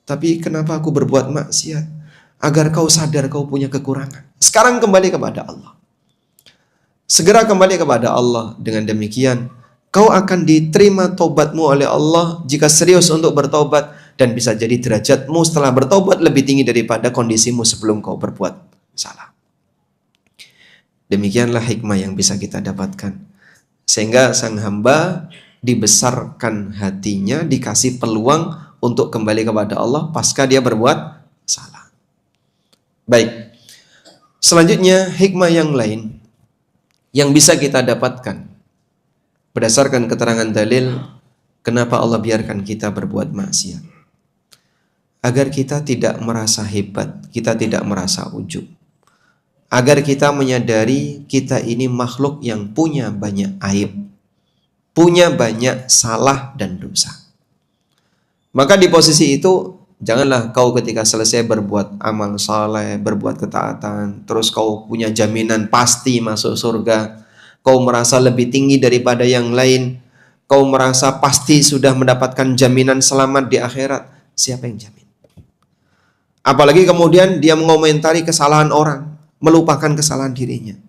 Tapi kenapa aku berbuat maksiat? Agar kau sadar kau punya kekurangan. Sekarang kembali kepada Allah. Segera kembali kepada Allah. Dengan demikian, kau akan diterima taubatmu oleh Allah jika serius untuk bertobat, dan bisa jadi derajatmu setelah bertobat lebih tinggi daripada kondisimu sebelum kau berbuat salah. Demikianlah hikmah yang bisa kita dapatkan. Sehingga sang hamba dibesarkan hatinya, dikasih peluang untuk kembali kepada Allah pasca dia berbuat salah. Baik. Selanjutnya, hikmah yang lain yang bisa kita dapatkan berdasarkan keterangan dalil kenapa Allah biarkan kita berbuat maksiat. Agar kita tidak merasa hebat, kita tidak merasa ujub. Agar kita menyadari kita ini makhluk yang punya banyak aib, punya banyak salah dan dosa. Maka di posisi itu, janganlah kau ketika selesai berbuat amal saleh, berbuat ketaatan, terus kau punya jaminan pasti masuk surga, kau merasa lebih tinggi daripada yang lain, kau merasa pasti sudah mendapatkan jaminan selamat di akhirat. Siapa yang jamin? Apalagi kemudian dia mengomentari kesalahan orang, melupakan kesalahan dirinya.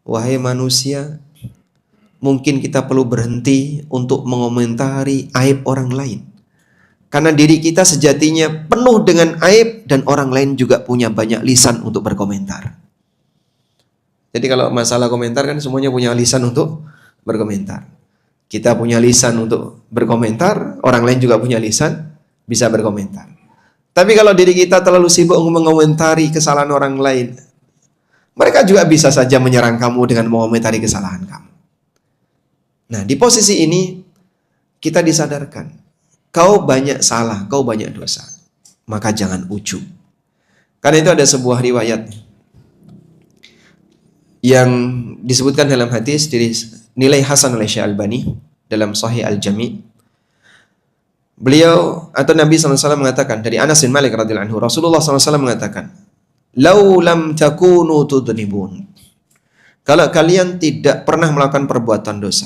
Wahai manusia, mungkin kita perlu berhenti untuk mengomentari aib orang lain. Karena diri kita sejatinya penuh dengan aib, dan orang lain juga punya banyak lisan untuk berkomentar. Jadi kalau masalah komentar kan semuanya punya lisan untuk berkomentar. Kita punya lisan untuk berkomentar, orang lain juga punya lisan bisa berkomentar. Tapi kalau diri kita terlalu sibuk mengomentari kesalahan orang lain, mereka juga bisa saja menyerang kamu dengan mengomentari kesalahan kamu. Nah, di posisi ini kita disadarkan, kau banyak salah, kau banyak dosa, maka jangan ujub. Karena itu ada sebuah riwayat yang disebutkan dalam hadis dinilai hasan oleh Syekh Albani dalam Sahih Al-Jami'. Beliau atau Nabi SAW mengatakan dari Anas bin Malik radhiyallahu anhu, Rasulullah SAW mengatakan, "Lau lam takunu tudnibun." Kalau kalian tidak pernah melakukan perbuatan dosa,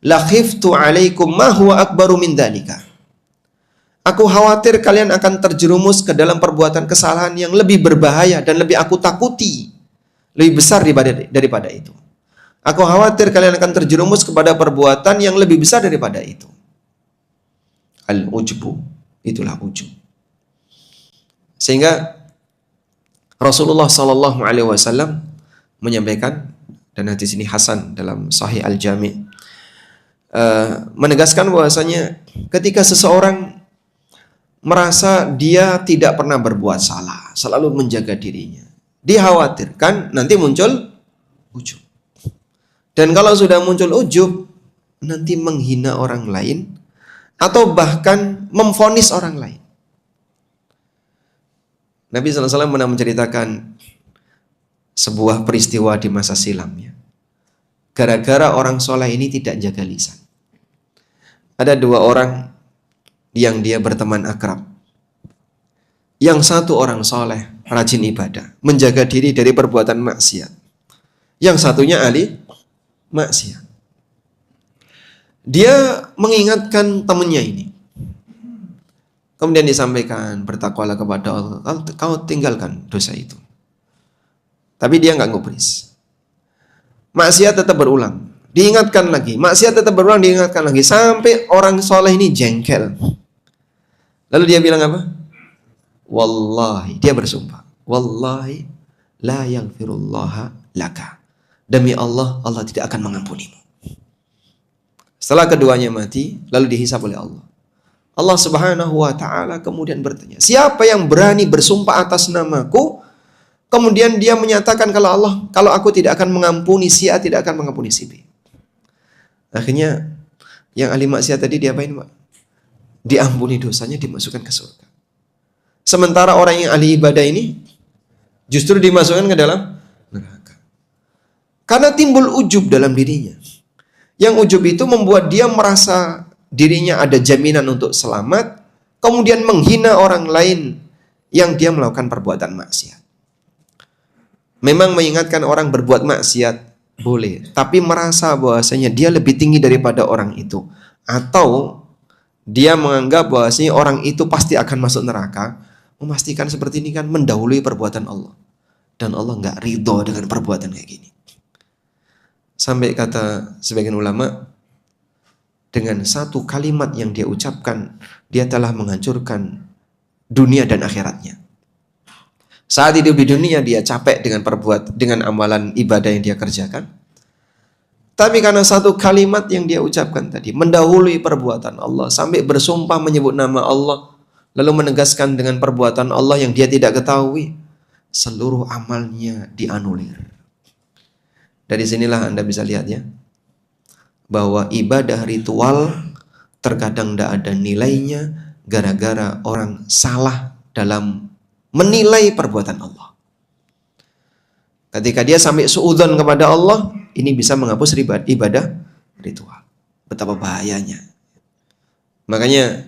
la khiftu alaikum ma huwa akbaru min dzalika. Aku khawatir kalian akan terjerumus ke dalam perbuatan kesalahan yang lebih berbahaya dan lebih aku takuti, lebih besar daripada itu. Aku khawatir kalian akan terjerumus kepada perbuatan yang lebih besar daripada itu. Al-ujbu, itulah ujub. Sehingga Rasulullah SAW menyampaikan, dan hadis ini hasan dalam Sahih Al-Jami', menegaskan bahwasanya ketika seseorang merasa dia tidak pernah berbuat salah, selalu menjaga dirinya, dikhawatirkan nanti muncul ujub. Dan kalau sudah muncul ujub, nanti menghina orang lain atau bahkan memvonis orang lain. Nabi SAW pernah menceritakan sebuah peristiwa di masa silamnya. Gara-gara orang soleh ini tidak jaga lisan. Ada dua orang yang dia berteman akrab. Yang satu orang soleh, rajin ibadah, menjaga diri dari perbuatan maksiat. Yang satunya ahli maksiat. Dia mengingatkan temannya ini. Kemudian disampaikan, bertakwalah kepada Allah, kau tinggalkan dosa itu. Tapi dia nggak ngubris. Maksiat tetap berulang. Diingatkan lagi, maksiat tetap berulang, diingatkan lagi. Sampai orang soleh ini jengkel. Lalu dia bilang apa? Wallahi, dia bersumpah. Wallahi la yaghfirullaha laka. Demi Allah, Allah tidak akan mengampunimu. Setelah keduanya mati, lalu dihisab oleh Allah. Allah Subhanahu wa ta'ala kemudian bertanya, siapa yang berani bersumpah atas namaku? Kemudian dia menyatakan kalau aku tidak akan mengampuni si A, tidak akan mengampuni si B. Akhirnya yang ahli maksiat tadi diapain, Pak? Diampuni dosanya, dimasukkan ke surga. Sementara orang yang ahli ibadah ini justru dimasukkan ke dalam neraka. Karena timbul ujub dalam dirinya. Yang ujub itu membuat dia merasa dirinya ada jaminan untuk selamat, kemudian menghina orang lain yang dia melakukan perbuatan maksiat. Memang mengingatkan orang berbuat maksiat boleh, tapi merasa bahwasanya dia lebih tinggi daripada orang itu, atau dia menganggap bahwasanya orang itu pasti akan masuk neraka, memastikan seperti ini kan mendahului perbuatan Allah. Dan Allah nggak ridho dengan perbuatan kayak gini. Sampai kata sebagian ulama, dengan satu kalimat yang dia ucapkan, dia telah menghancurkan dunia dan akhiratnya. Saat hidup di dunia dia capek dengan amalan ibadah yang dia kerjakan. Tapi karena satu kalimat yang dia ucapkan tadi, mendahului perbuatan Allah, sampai bersumpah menyebut nama Allah, lalu menegaskan dengan perbuatan Allah yang dia tidak ketahui, seluruh amalnya dianulir. Dari sinilah Anda bisa lihat ya, bahwa ibadah ritual terkadang tidak ada nilainya gara-gara orang salah dalam menilai perbuatan Allah. Ketika dia sampai suudzon kepada Allah, ini bisa menghapus ibadah ritual. Betapa bahayanya. Makanya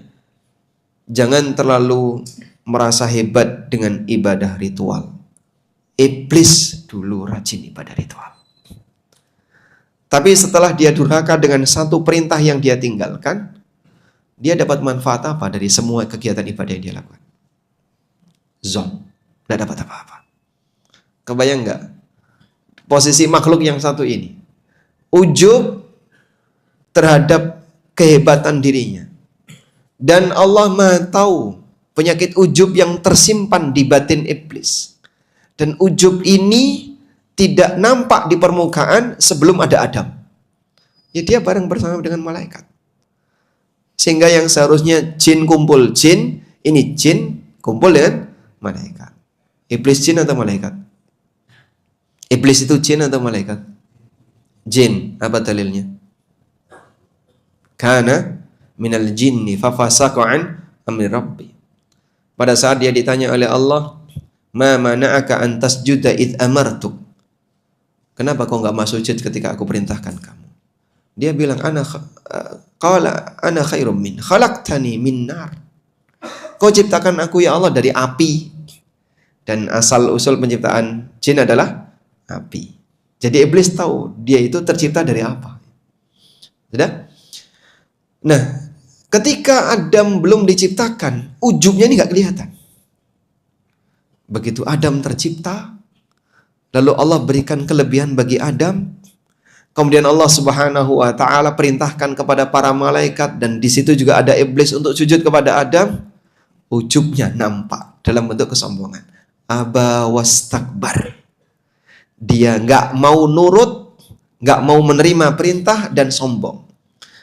jangan terlalu merasa hebat dengan ibadah ritual. Iblis dulu rajin ibadah ritual. Tapi setelah dia durhaka dengan satu perintah yang dia tinggalkan, dia dapat manfaat apa dari semua kegiatan ibadah yang dia lakukan? Zon, tidak dapat apa-apa. Kebayang nggak posisi makhluk yang satu ini? Ujub terhadap kehebatan dirinya. Dan Allah Maha tahu penyakit ujub yang tersimpan di batin iblis. Dan ujub ini tidak nampak di permukaan sebelum ada Adam. Ya dia bareng bersama dengan malaikat. Sehingga yang seharusnya jin kumpul jin, ini jin kumpul dengan malaikat. Iblis jin atau malaikat? Iblis itu jin atau malaikat? Jin. Apa dalilnya? Kana minal jinni fafasaqa an amri rabbi. Pada saat dia ditanya oleh Allah, ma mana'aka an tasjuda id amartuk. Kenapa kau enggak masuk sujud ketika aku perintahkan kamu? Dia bilang qala ana khairum min khalaqtani min nar. Kau ciptakan aku ya Allah dari api. Dan asal usul penciptaan jin adalah api. Jadi iblis tahu dia itu tercipta dari apa. Sudah? Nah, ketika Adam belum diciptakan, ujubnya ini nggak kelihatan. Begitu Adam tercipta, lalu Allah berikan kelebihan bagi Adam. Kemudian Allah Subhanahu wa taala perintahkan kepada para malaikat dan di situ juga ada iblis untuk sujud kepada Adam. Ujubnya nampak dalam bentuk kesombongan. Aba wastakbar. Dia nggak mau nurut, nggak mau menerima perintah dan sombong.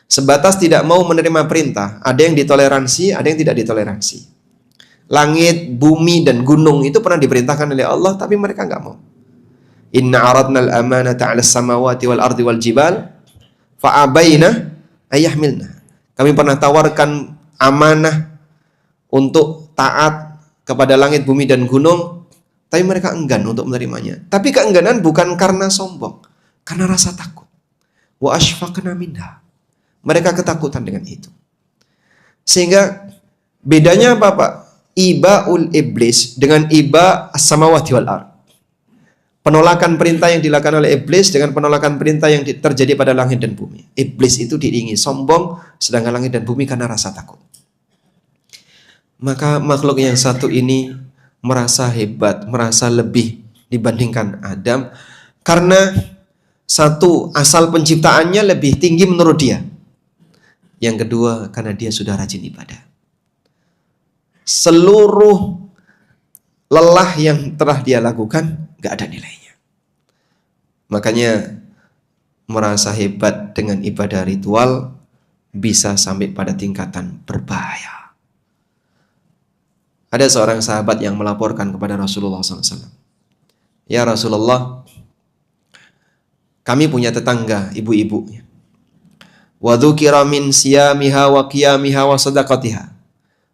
Sebatas tidak mau menerima perintah, ada yang ditoleransi, ada yang tidak ditoleransi. Langit, bumi, dan gunung itu pernah diperintahkan oleh Allah, tapi mereka nggak mau. Inna aradna al-amanata 'ala samawati wal ardi wal jibal fa'abaina ayyahmilna. Kami pernah tawarkan amanah untuk taat kepada langit, bumi, dan gunung, tapi mereka enggan untuk menerimanya. Tapi keengganan bukan karena sombong, karena rasa takut. Wa ashfaqna minha. Mereka ketakutan dengan itu. Sehingga bedanya apa Pak? Iba'ul iblis dengan iba as-samawati wal ard. Penolakan perintah yang dilakukan oleh iblis dengan penolakan perintah yang terjadi pada langit dan bumi. Iblis itu diiringi sombong, sedangkan langit dan bumi karena rasa takut. Maka makhluk yang satu ini merasa hebat, merasa lebih dibandingkan Adam karena satu, asal penciptaannya lebih tinggi menurut dia. Yang kedua, karena dia sudah rajin ibadah. Seluruh lelah yang telah dia lakukan gak ada nilainya. Makanya merasa hebat dengan ibadah ritual bisa sampai pada tingkatan berbahaya. Ada seorang sahabat yang melaporkan kepada Rasulullah SAW. Ya Rasulullah, kami punya tetangga, ibu-ibu. Wa dzukira min siyamiha wa qiyamiha wa sadaqatiha.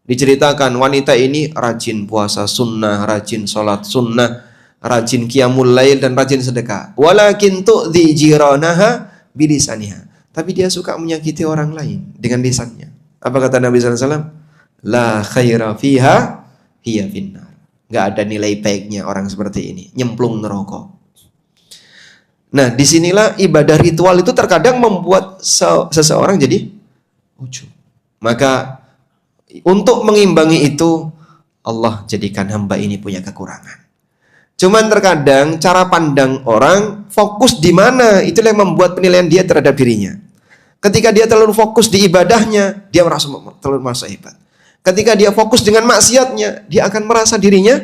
Diceritakan wanita ini rajin puasa sunnah, rajin sholat sunnah, rajin qiyamul lail dan rajin sedekah. Walakin tu'dhi jiranaha bilisaniha. Tapi dia suka menyakiti orang lain dengan lisannya. Apa kata Nabi SAW? La khaira fiha hiya finnar. Gak ada nilai baiknya orang seperti ini, nyemplung neraka. Nah, disinilah ibadah ritual itu terkadang membuat seseorang jadi ujub. Maka untuk mengimbangi itu, Allah jadikan hamba ini punya kekurangan. Cuman terkadang cara pandang orang fokus di mana, itulah yang membuat penilaian dia terhadap dirinya. Ketika dia terlalu fokus di ibadahnya, dia terlalu merasa hebat. Ketika dia fokus dengan maksiatnya, dia akan merasa dirinya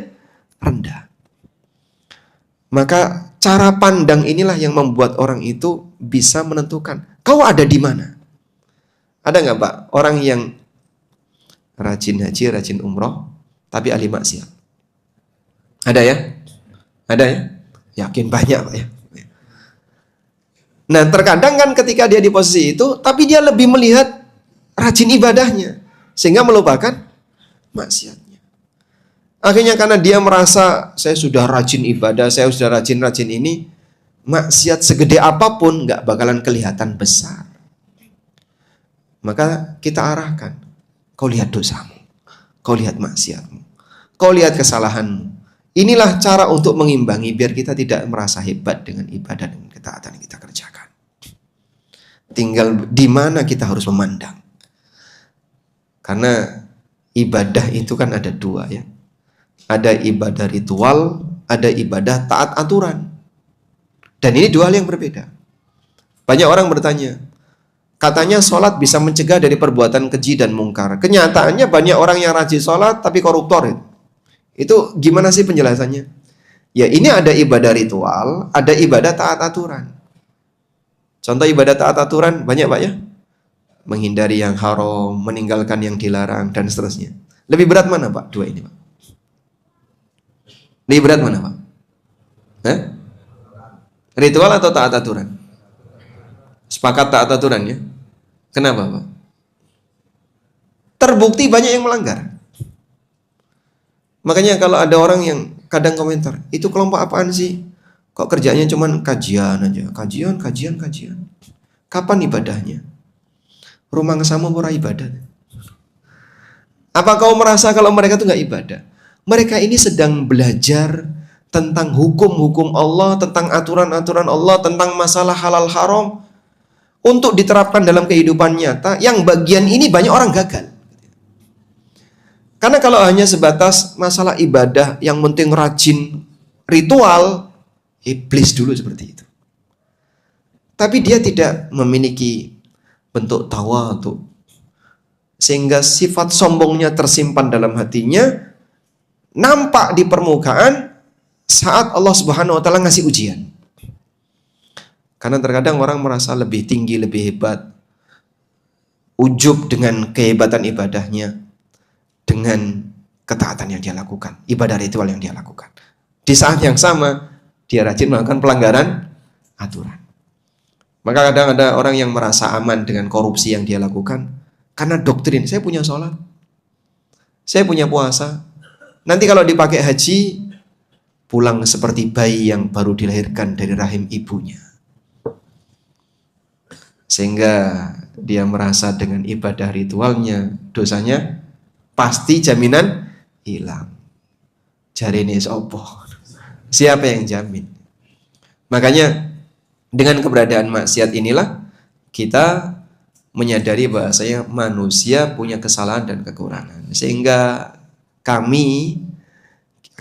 rendah. Maka cara pandang inilah yang membuat orang itu bisa menentukan kau ada di mana. Ada nggak Pak orang yang rajin haji, rajin umroh, tapi ahli maksiat? Ada ya? Ada ya? Yakin banyak Pak ya? Nah terkadang kan ketika dia di posisi itu, tapi dia lebih melihat rajin ibadahnya, sehingga melupakan maksiatnya. Akhirnya karena dia merasa saya sudah rajin ibadah, saya sudah rajin ini, maksiat segede apapun nggak bakalan kelihatan besar. Maka kita arahkan, kau lihat dosamu, kau lihat maksiatmu, kau lihat kesalahanmu. Inilah cara untuk mengimbangi biar kita tidak merasa hebat dengan ibadah dan ketaatan yang kita kerjakan. Tinggal di mana kita harus memandang. Karena ibadah itu kan ada dua ya. Ada ibadah ritual, ada ibadah taat aturan. Dan ini dua hal yang berbeda. Banyak orang bertanya, katanya sholat bisa mencegah dari perbuatan keji dan mungkar. Kenyataannya banyak orang yang rajin sholat tapi koruptor. Itu gimana sih penjelasannya? Ya ini ada ibadah ritual, ada ibadah taat aturan. Contoh ibadah taat aturan banyak Pak ya? Menghindari yang haram, meninggalkan yang dilarang, dan seterusnya. Lebih berat mana Pak? Dua ini Pak. Lebih berat mana Pak? Hah? Ritual atau taat aturan? Sepakat taat aturan ya? Kenapa Pak? Terbukti banyak yang melanggar. Makanya kalau ada orang yang kadang komentar, itu kelompok apaan sih? Kok kerjanya cuman kajian aja, kajian. Kapan ibadahnya? Rumah kesamu murah ibadah. Apa kau merasa kalau mereka itu nggak ibadah? Mereka ini sedang belajar tentang hukum-hukum Allah, tentang aturan-aturan Allah, tentang masalah halal haram untuk diterapkan dalam kehidupan nyata. Yang bagian ini banyak orang gagal. Karena kalau hanya sebatas masalah ibadah yang penting rajin ritual, iblis dulu seperti itu. Tapi dia tidak memiliki bentuk tawadhu, sehingga sifat sombongnya tersimpan dalam hatinya, nampak di permukaan saat Allah Subhanahu wa taala ngasih ujian. Karena terkadang orang merasa lebih tinggi, lebih hebat, ujub dengan kehebatan ibadahnya, dengan ketaatan yang dia lakukan, ibadah ritual yang dia lakukan. Di saat yang sama, dia rajin melakukan pelanggaran aturan. Maka kadang ada orang yang merasa aman dengan korupsi yang dia lakukan, karena doktrin, saya punya sholat, saya punya puasa. Nanti kalau dipakai haji, pulang seperti bayi yang baru dilahirkan dari rahim ibunya. Sehingga dia merasa dengan ibadah ritualnya, dosanya pasti jaminan hilang. Jarine sopo? Siapa yang jamin? Makanya dengan keberadaan maksiat inilah kita menyadari bahwasanya manusia punya kesalahan dan kekurangan. Sehingga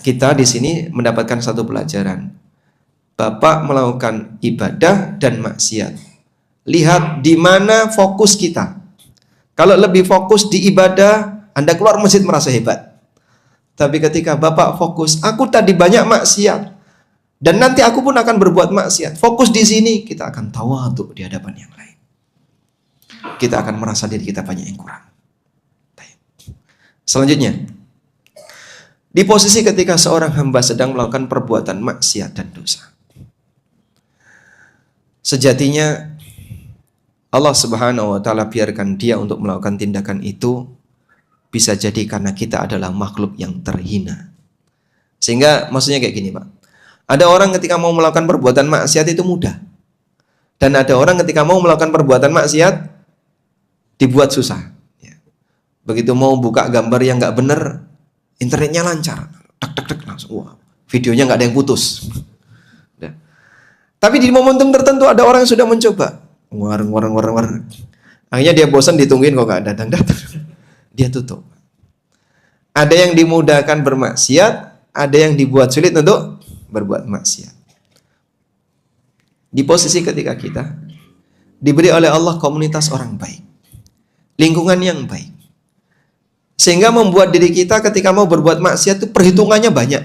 kita di sini mendapatkan satu pelajaran. Bapak melakukan ibadah dan maksiat. Lihat di mana fokus kita. Kalau lebih fokus di ibadah, Anda keluar masjid merasa hebat. Tapi ketika Bapak fokus, aku tadi banyak maksiat, dan nanti aku pun akan berbuat maksiat. Fokus di sini, kita akan tawadhu di hadapan yang lain. Kita akan merasa diri kita banyak yang kurang. Selanjutnya, di posisi ketika seorang hamba sedang melakukan perbuatan maksiat dan dosa, sejatinya Allah Subhanahu wa taala biarkan dia untuk melakukan tindakan itu, bisa jadi karena kita adalah makhluk yang terhina. Sehingga maksudnya kayak gini Pak, ada orang ketika mau melakukan perbuatan maksiat itu mudah, dan ada orang ketika mau melakukan perbuatan maksiat dibuat susah. Begitu mau buka gambar yang nggak bener, internetnya lancar, tek langsung, wah, videonya nggak ada yang putus. Tapi di momentum tertentu ada orang yang sudah mencoba, war. Akhirnya dia bosan ditungguin kok nggak datang. Dia tutup. Ada yang dimudahkan bermaksiat, ada yang dibuat sulit untuk berbuat maksiat. Di posisi ketika kita diberi oleh Allah komunitas orang baik, lingkungan yang baik, sehingga membuat diri kita ketika mau berbuat maksiat itu perhitungannya banyak.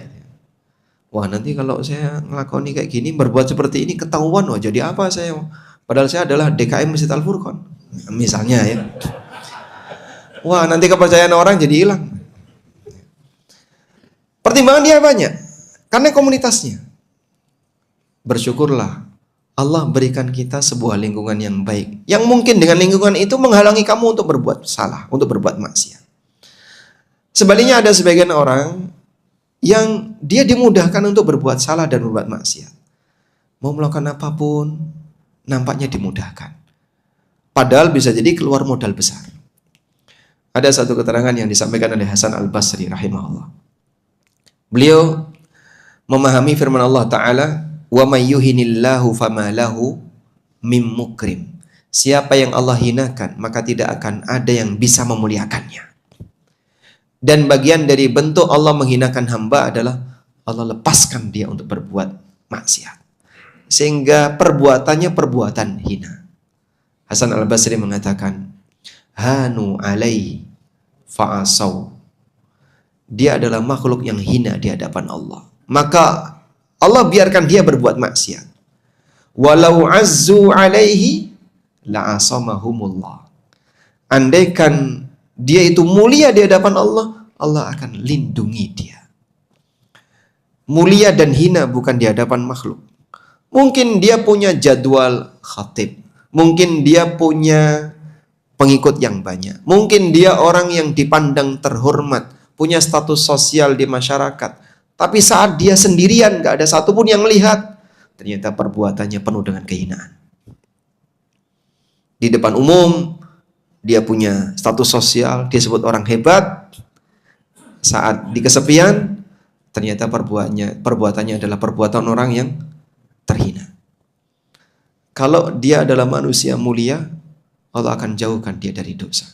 Wah, nanti kalau saya ngelakoni kayak gini, berbuat seperti ini ketahuan, wah jadi apa saya? Padahal saya adalah DKM Masjid Al-Furqan, misalnya ya. Wah, nanti kepercayaan orang jadi hilang. Pertimbangan dia banyak, karena komunitasnya. Bersyukurlah Allah berikan kita sebuah lingkungan yang baik, yang mungkin dengan lingkungan itu menghalangi kamu untuk berbuat salah, untuk berbuat maksiat. Sebaliknya ada sebagian orang yang dia dimudahkan untuk berbuat salah dan berbuat maksiat. Mau melakukan apapun, nampaknya dimudahkan. Padahal bisa jadi keluar modal besar. Ada satu keterangan yang disampaikan oleh Hasan Al-Basri rahimahullah. Beliau memahami firman Allah Ta'ala, wa may yuhinillahu fama lahu mim mukrim. Siapa yang Allah hinakan, maka tidak akan ada yang bisa memuliakannya. Dan bagian dari bentuk Allah menghinakan hamba adalah Allah lepaskan dia untuk berbuat maksiat, sehingga perbuatannya perbuatan hina. Hasan Al-Basri mengatakan, hanu alaihi fa'asau. Dia adalah makhluk yang hina di hadapan Allah, maka Allah biarkan dia berbuat maksiat. Walau azzu alaihi la'asamahumullah. Andaikan dia itu mulia di hadapan Allah, Allah akan lindungi dia. Mulia dan hina bukan di hadapan makhluk. Mungkin dia punya jadwal khatib, mungkin dia punya pengikut yang banyak, mungkin dia orang yang dipandang terhormat, punya status sosial di masyarakat. Tapi saat dia sendirian, gak ada satupun yang melihat, ternyata perbuatannya penuh dengan kehinaan. Di depan umum, dia punya status sosial, dia disebut orang hebat. Saat di kesepian, ternyata perbuatannya adalah perbuatan orang yang terhina. Kalau dia adalah manusia mulia, Allah akan jauhkan dia dari dosa.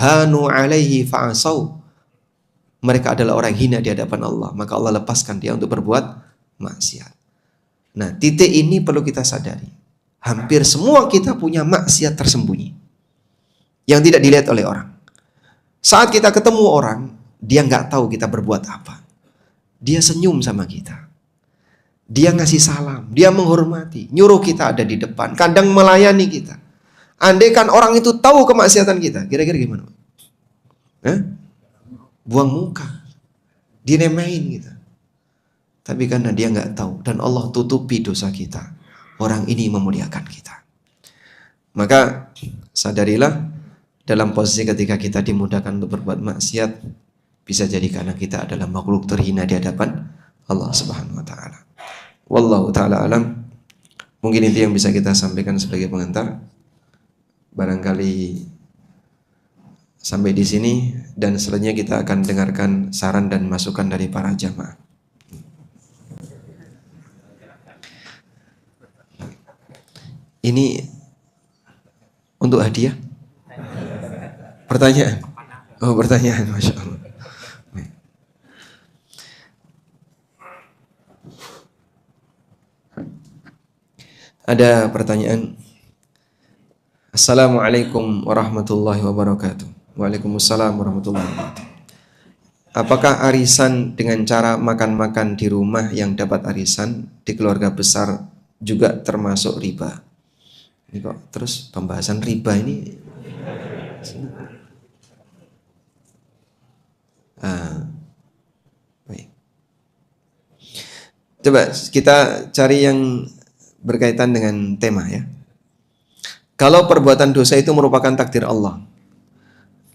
Hanu alaihi fa'asau. Mereka adalah orang hina di hadapan Allah, maka Allah lepaskan dia untuk berbuat maksiat. Nah, titik ini perlu kita sadari. Hampir semua kita punya maksiat tersembunyi yang tidak dilihat oleh orang. Saat kita ketemu orang, dia nggak tahu kita berbuat apa. Dia senyum sama kita. Dia ngasih salam, dia menghormati, nyuruh kita ada di depan, kadang melayani kita. Andaikan orang itu tahu kemaksiatan kita, kira-kira gimana? Buang muka, diremehin kita. Tapi karena dia nggak tahu dan Allah tutupi dosa kita, orang ini memuliakan kita. Maka sadarilah, dalam posisi ketika kita dimudahkan untuk berbuat maksiat, bisa jadi karena kita adalah makhluk terhina di hadapan Allah Subhanahu wa taala. Wallahu taala alam. Mungkin itu yang bisa kita sampaikan sebagai pengantar. Barangkali sampai di sini, dan selanjutnya kita akan dengarkan saran dan masukan dari para jamaah. Ini untuk hadiah? Pertanyaan? Oh, pertanyaan, Masya Allah. Ada pertanyaan. Assalamualaikum warahmatullahi wabarakatuh. Waalaikumsalam warahmatullahi wabarakatuh. Apakah arisan dengan cara makan-makan di rumah yang dapat arisan di keluarga besar juga termasuk riba? Ini kok terus pembahasan riba ini? Baik. Coba kita cari yang berkaitan dengan tema ya. Kalau perbuatan dosa itu merupakan takdir Allah,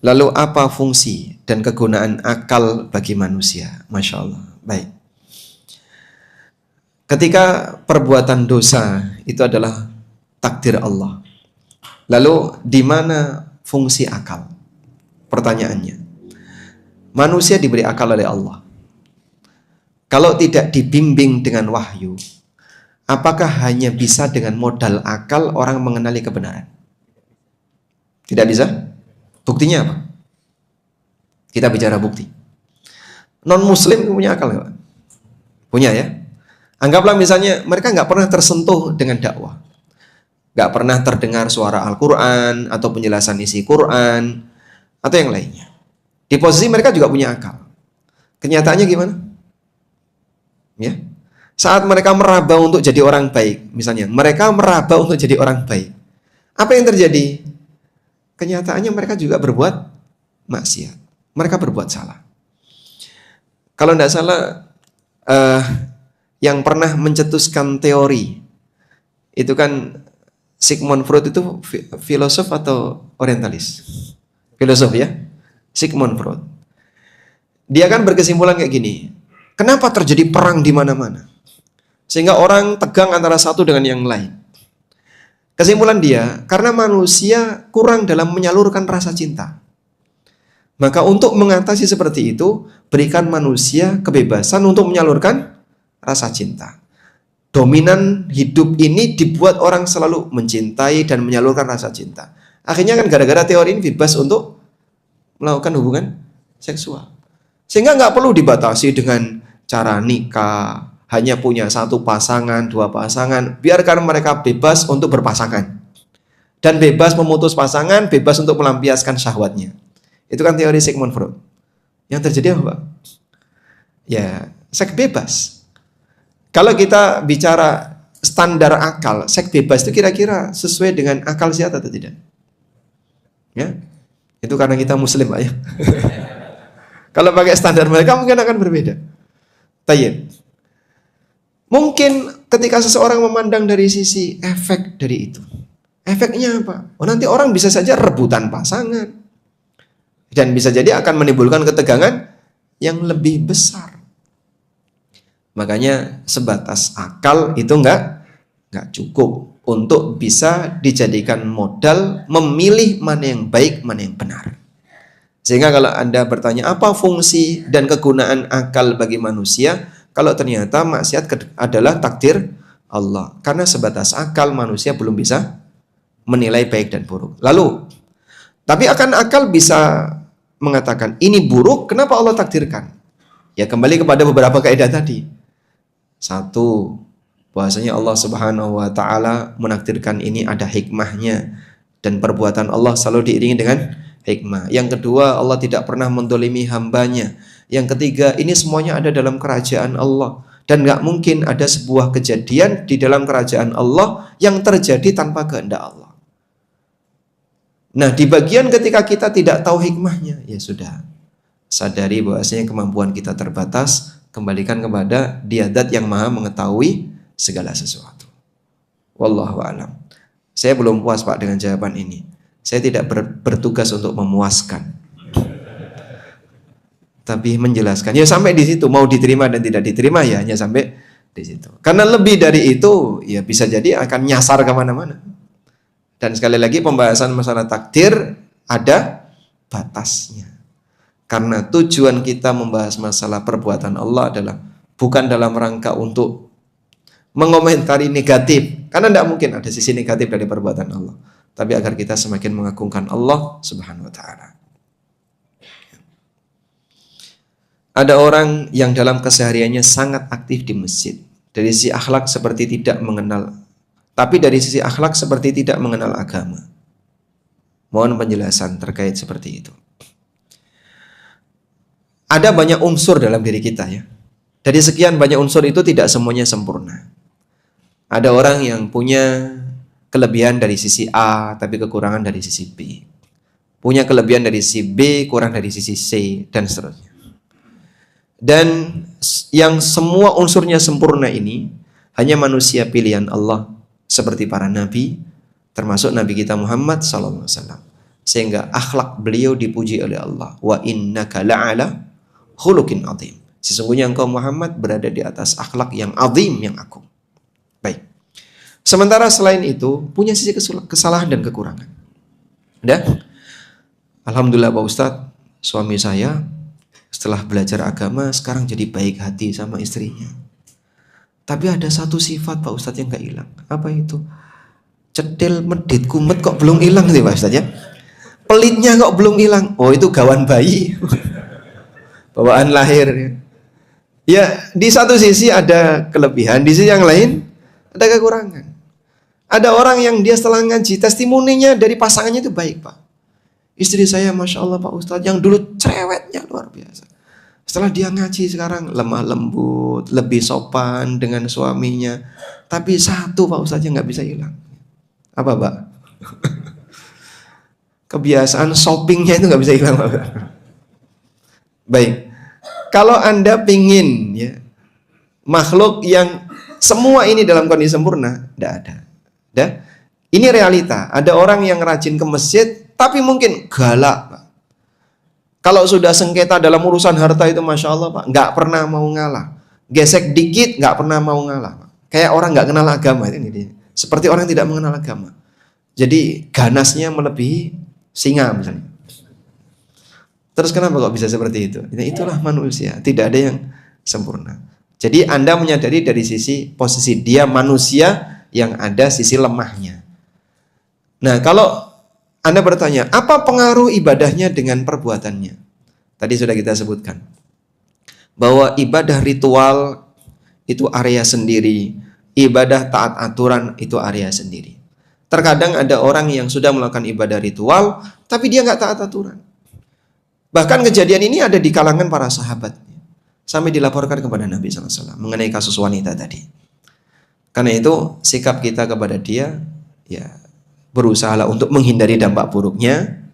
lalu apa fungsi dan kegunaan akal bagi manusia? Masya Allah. Baik. Ketika perbuatan dosa itu adalah takdir Allah, lalu di mana fungsi akal? Pertanyaannya, manusia diberi akal oleh Allah. Kalau tidak dibimbing dengan wahyu, apakah hanya bisa dengan modal akal orang mengenali kebenaran? Tidak bisa. Buktinya apa? Kita bicara bukti. Non muslim punya akal nggak? Punya ya? Anggaplah misalnya mereka nggak pernah tersentuh dengan dakwah, nggak pernah terdengar suara Al-Quran atau penjelasan isi Quran atau yang lainnya. Di posisi mereka juga punya akal. Kenyataannya gimana? Ya, saat mereka meraba untuk jadi orang baik, misalnya mereka meraba untuk jadi orang baik, apa yang terjadi? Kenyataannya mereka juga berbuat maksiat. Mereka berbuat salah. Kalau tidak salah, yang pernah mencetuskan teori itu kan Sigmund Freud, itu filosof atau orientalis? Filosof ya, Sigmund Freud. Dia kan berkesimpulan kayak gini, kenapa terjadi perang di mana-mana? Sehingga orang tegang antara satu dengan yang lain. Kesimpulan dia, karena manusia kurang dalam menyalurkan rasa cinta. Maka untuk mengatasi seperti itu, berikan manusia kebebasan untuk menyalurkan rasa cinta. Dominan hidup ini dibuat orang selalu mencintai dan menyalurkan rasa cinta. Akhirnya kan gara-gara teori ini bebas untuk melakukan hubungan seksual. Sehingga nggak perlu dibatasi dengan cara nikah, hanya punya satu pasangan, dua pasangan. Biarkan mereka bebas untuk berpasangan. Dan bebas memutus pasangan, bebas untuk melampiaskan syahwatnya. Itu kan teori Sigmund Freud. Yang terjadi apa? Ya, seks bebas. Kalau kita bicara standar akal, seks bebas itu kira-kira sesuai dengan akal sehat atau tidak? Ya, itu karena kita muslim, Pak ya. Kalau pakai standar mereka mungkin akan berbeda. Tayyib. Mungkin ketika seseorang memandang dari sisi efek dari itu. Efeknya apa? Oh, nanti orang bisa saja rebutan pasangan. Dan bisa jadi akan menimbulkan ketegangan yang lebih besar. Makanya sebatas akal itu nggak cukup untuk bisa dijadikan modal memilih mana yang baik, mana yang benar. Sehingga kalau Anda bertanya apa fungsi dan kegunaan akal bagi manusia, kalau ternyata maksiat adalah takdir Allah. Karena sebatas akal manusia belum bisa menilai baik dan buruk. Lalu, tapi akan akal bisa mengatakan ini buruk, kenapa Allah takdirkan? Ya kembali kepada beberapa kaidah tadi. Satu, bahwasanya Allah Subhanahu wa taala menakdirkan ini ada hikmahnya dan perbuatan Allah selalu diiringi dengan hikmah. Yang kedua, Allah tidak pernah mendolimi hambanya. Yang ketiga, ini semuanya ada dalam kerajaan Allah dan nggak mungkin ada sebuah kejadian di dalam kerajaan Allah yang terjadi tanpa kehendak Allah. Nah, di bagian ketika kita tidak tahu hikmahnya, ya sudah, sadari bahwasanya kemampuan kita terbatas, kembalikan kepada Dia Zat yang Maha mengetahui segala sesuatu. Wallahu a'lam. Saya belum puas, Pak, dengan jawaban ini. Saya tidak bertugas untuk memuaskan, tapi menjelaskan. Ya sampai di situ, mau diterima dan tidak diterima ya hanya sampai di situ. Karena lebih dari itu, ya bisa jadi akan nyasar kemana-mana. Dan sekali lagi pembahasan masalah takdir ada batasnya. Karena tujuan kita membahas masalah perbuatan Allah adalah bukan dalam rangka untuk mengomentari negatif. Karena tidak mungkin ada sisi negatif dari perbuatan Allah. Tapi agar kita semakin mengagungkan Allah Subhanahu wa ta'ala. Ada orang yang dalam kesehariannya sangat aktif di masjid. Dari sisi akhlak seperti tidak mengenal, tapi dari sisi akhlak seperti tidak mengenal agama. Mohon penjelasan terkait seperti itu. Ada banyak unsur dalam diri kita ya. Dari sekian banyak unsur itu tidak semuanya sempurna. Ada orang yang punya kelebihan dari sisi A, tapi kekurangan dari sisi B. Punya kelebihan dari sisi B, kurang dari sisi C, dan seterusnya. Dan yang semua unsurnya sempurna ini hanya manusia pilihan Allah, seperti para nabi, termasuk Nabi kita Muhammad SAW. Sehingga akhlak beliau dipuji oleh Allah. Wa innaka la'ala khuluqin azim. Sesungguhnya engkau Muhammad berada di atas akhlak yang azim, yang agung. Baik. Sementara selain itu punya sisi kesalahan dan kekurangan. Dan alhamdulillah Pak Ustadz, suami saya setelah belajar agama sekarang jadi baik hati sama istrinya. Tapi ada satu sifat Pak Ustadz yang gak hilang. Apa itu? Cetil, medit, kumet kok belum hilang nih Pak Ustadz ya. Pelitnya kok belum hilang. Oh itu gawan bayi. Bawaan lahir. Ya, di satu sisi ada kelebihan, di sisi yang lain ada kekurangan. Ada orang yang dia setelah ngaji, testimoninya dari pasangannya itu baik, Pak. Istri saya, Masya Allah Pak Ustadz, yang dulu cerewetnya luar biasa. Setelah dia ngaji sekarang lemah lembut, lebih sopan dengan suaminya. Tapi satu Pak Ustadz yang nggak bisa hilang. Apa Pak? Kebiasaan shoppingnya itu nggak bisa hilang, Pak. Baik. Kalau Anda pingin ya, makhluk yang semua ini dalam kondisi sempurna, tidak ada. Dah. Ini realita. Ada orang yang rajin ke masjid, tapi mungkin galak, Pak. Kalau sudah sengketa dalam urusan harta itu, Masya Allah, Pak, nggak pernah mau ngalah. Gesek dikit, nggak pernah mau ngalah, Pak. Kayak orang nggak kenal agama ini dia. Seperti orang yang tidak mengenal agama. Jadi ganasnya melebihi singa misalnya. Terus kenapa kok bisa seperti itu? Itulah manusia. Tidak ada yang sempurna. Jadi Anda menyadari dari sisi posisi dia manusia yang ada sisi lemahnya. Nah, kalau Anda bertanya, apa pengaruh ibadahnya dengan perbuatannya? Tadi sudah kita sebutkan. Bahwa ibadah ritual itu area sendiri. Ibadah taat aturan itu area sendiri. Terkadang ada orang yang sudah melakukan ibadah ritual, tapi dia nggak taat aturan. Bahkan kejadian ini ada di kalangan para sahabat. Sampai dilaporkan kepada Nabi SAW mengenai kasus wanita tadi. Karena itu sikap kita kepada dia, ya berusahalah untuk menghindari dampak buruknya,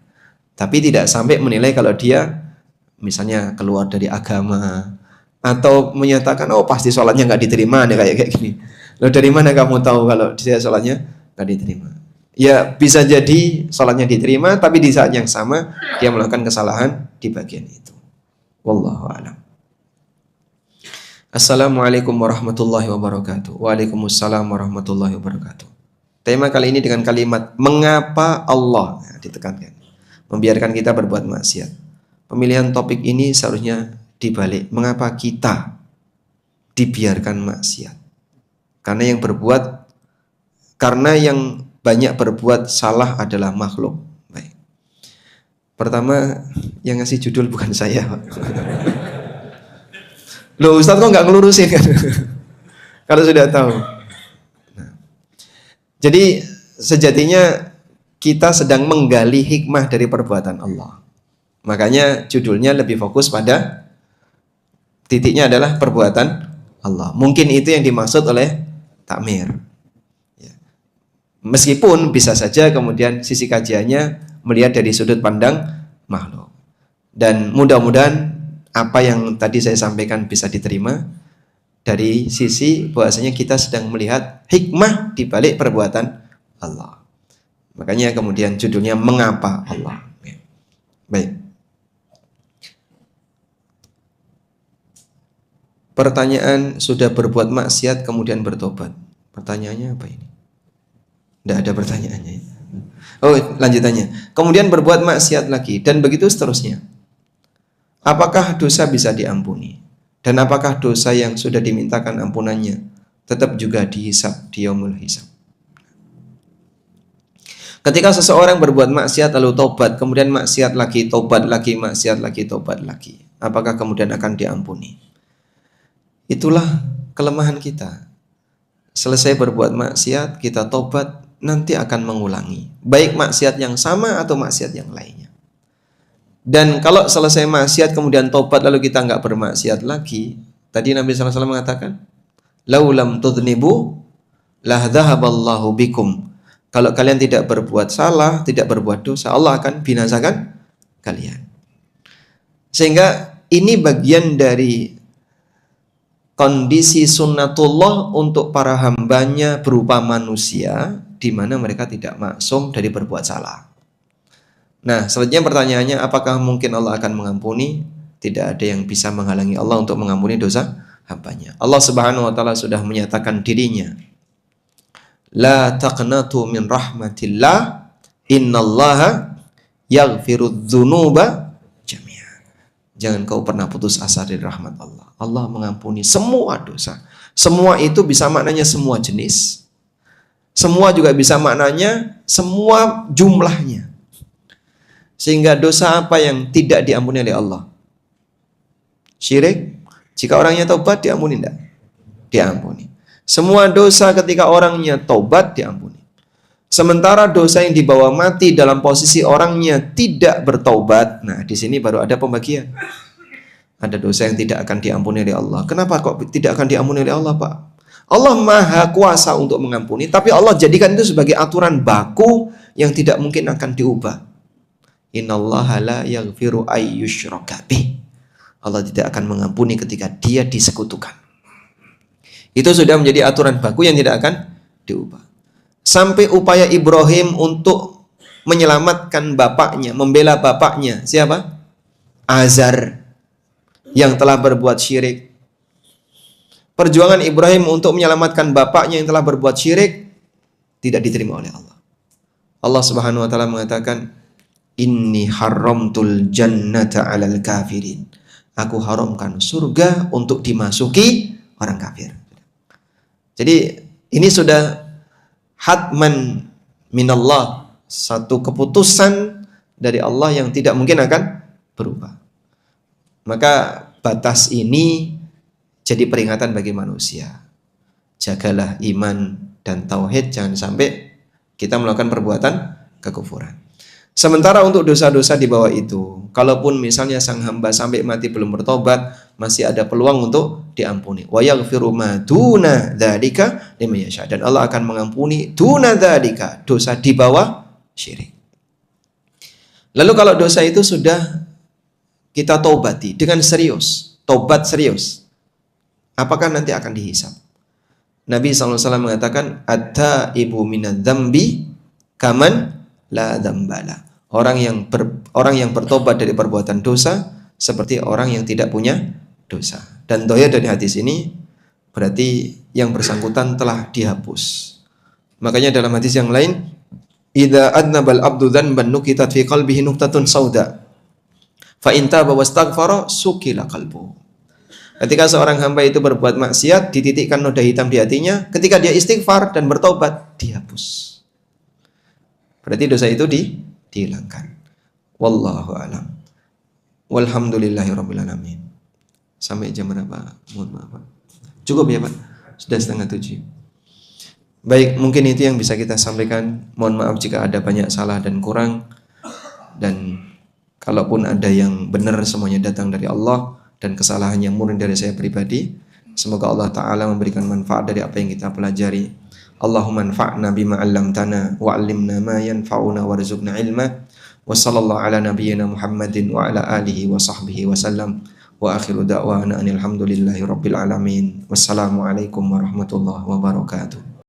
tapi tidak sampai menilai kalau dia misalnya keluar dari agama atau menyatakan oh pasti sholatnya nggak diterima nih kayak gini. Loh dari mana kamu tahu kalau dia sholatnya nggak diterima? Ya bisa jadi sholatnya diterima, tapi di saat yang sama dia melakukan kesalahan di bagian itu. Wallahu a'lam. Assalamualaikum warahmatullahi wabarakatuh. Waalaikumsalam warahmatullahi wabarakatuh. Tema kali ini dengan kalimat mengapa Allah ditekankan membiarkan kita berbuat maksiat. Pemilihan topik ini seharusnya dibalik. Mengapa kita dibiarkan maksiat? Karena yang banyak berbuat salah adalah makhluk. Baik. Pertama yang ngasih judul bukan saya, Pak. Loh Ustadz kok nggak ngelurusin kan? Kalau sudah tahu. Nah, jadi sejatinya kita sedang menggali hikmah dari perbuatan Allah. Makanya judulnya lebih fokus pada titiknya adalah perbuatan Allah. Mungkin itu yang dimaksud oleh takmir. Ya. Meskipun bisa saja kemudian sisi kajiannya melihat dari sudut pandang makhluk. Dan mudah-mudahan apa yang tadi saya sampaikan bisa diterima dari sisi bahwasanya kita sedang melihat hikmah di balik perbuatan Allah. Makanya kemudian judulnya mengapa Allah. Baik. Pertanyaan sudah berbuat maksiat kemudian bertobat. Pertanyaannya apa ini? Tidak ada pertanyaannya. Oh, lanjutannya. Kemudian berbuat maksiat lagi dan begitu seterusnya. Apakah dosa bisa diampuni? Dan apakah dosa yang sudah dimintakan ampunannya tetap juga dihisab di yaumul hisab? Ketika seseorang berbuat maksiat lalu tobat, kemudian maksiat lagi, tobat lagi, maksiat lagi, tobat lagi, apakah kemudian akan diampuni? Itulah kelemahan kita. Selesai berbuat maksiat, kita tobat, nanti akan mengulangi. Baik maksiat yang sama atau maksiat yang lainnya. Dan kalau selesai maksiat kemudian tobat lalu kita nggak bermaksiat lagi, tadi Nabi SAW mengatakan, laulam tudnibu lahdhahaballahu bikum. Kalau kalian tidak berbuat salah, tidak berbuat dosa, Allah akan binasakan kalian. Sehingga ini bagian dari kondisi sunnatullah untuk para hambanya berupa manusia, di mana mereka tidak maksum dari berbuat salah. Nah, selanjutnya pertanyaannya, apakah mungkin Allah akan mengampuni? Tidak ada yang bisa menghalangi Allah untuk mengampuni dosa hambanya. Allah Subhanahu wa taala sudah menyatakan dirinya, la taqnatu min rahmatillah, innallaha yaghfirudz dzunuba jami'a. Jangan kau pernah putus asa dari rahmat Allah. Allah mengampuni semua dosa. Semua itu bisa maknanya semua jenis. Semua juga bisa maknanya semua jumlahnya. Sehingga dosa apa yang tidak diampuni oleh Allah? Syirik, Jika orangnya taubat, diampuni enggak? Diampuni. Semua dosa ketika orangnya taubat, diampuni. Sementara dosa yang dibawa mati dalam posisi orangnya tidak bertaubat, nah di sini baru ada pembagian. Ada dosa yang tidak akan diampuni oleh Allah. Kenapa kok tidak akan diampuni oleh Allah, Pak? Allah Maha Kuasa untuk mengampuni, tapi Allah jadikan itu sebagai aturan baku yang tidak mungkin akan diubah. Innallaha la yaghfiru ayyushraka bih. Allah tidak akan mengampuni ketika dia disekutukan. Itu sudah menjadi aturan baku yang tidak akan diubah. Sampai upaya Ibrahim untuk menyelamatkan bapaknya, membela bapaknya, siapa? Azar, yang telah berbuat syirik. Perjuangan Ibrahim untuk menyelamatkan bapaknya yang telah berbuat syirik tidak diterima oleh Allah. Allah Subhanahu wa taala mengatakan, "Inni haramtul jannata 'alal kafirin." Aku haramkan surga untuk dimasuki orang kafir. Jadi ini sudah hatman minallah, satu keputusan dari Allah yang tidak mungkin akan berubah. Maka batas ini jadi peringatan bagi manusia. Jagalah iman dan tauhid, jangan sampai kita melakukan perbuatan kekufuran. Sementara untuk dosa-dosa di bawah itu, kalaupun misalnya sang hamba sampai mati belum bertobat, masih ada peluang untuk diampuni. Wa yaghfiru ma duna dzalika liman yasha. Dan Allah akan mengampuni duna dzalika, dosa di bawah syirik. Lalu kalau dosa itu sudah kita taubati dengan serius, tobat serius, apakah nanti akan dihisab? Nabi SAW mengatakan, at-taibu minadz-dzambi kaman la dzambala. Orang yang bertobat dari perbuatan dosa seperti orang yang tidak punya dosa. Dan doya dari hadis ini berarti yang bersangkutan telah dihapus. Makanya dalam hadis yang lain, idza adnabal abdu dzanban nukitat fi qalbihi nuqtatun sauda fa in taba wastaghfara sukila qalbuhu. Ketika seorang hamba itu berbuat maksiat, dititikkan noda hitam di hatinya. Ketika dia istighfar dan bertobat, dihapus. Berarti dosa itu dihilangkan. Wallahu a'lam. Walhamdulillahirabbil alamin. Sampai jam berapa? Mohon maaf, Pak. Cukup ya, Pak? Sudah 6:30. Baik, mungkin itu yang bisa kita sampaikan. Mohon maaf jika ada banyak salah dan kurang. Dan kalaupun ada yang benar, semuanya datang dari Allah. Dan kesalahannya murni dari saya pribadi. Semoga Allah Ta'ala memberikan manfaat dari apa yang kita pelajari. Allahumma anfa'na bima 'allamtana wa 'allimna ma yanfa'una warzuqna ilma. Wa sallallahu ala nabiyyina Muhammadin wa ala alihi wa sahbihi wa sallam. Wa akhiru da'wana anil hamdulillahi rabbil alamin. Wassalamualaikum warahmatullahi wabarakatuh.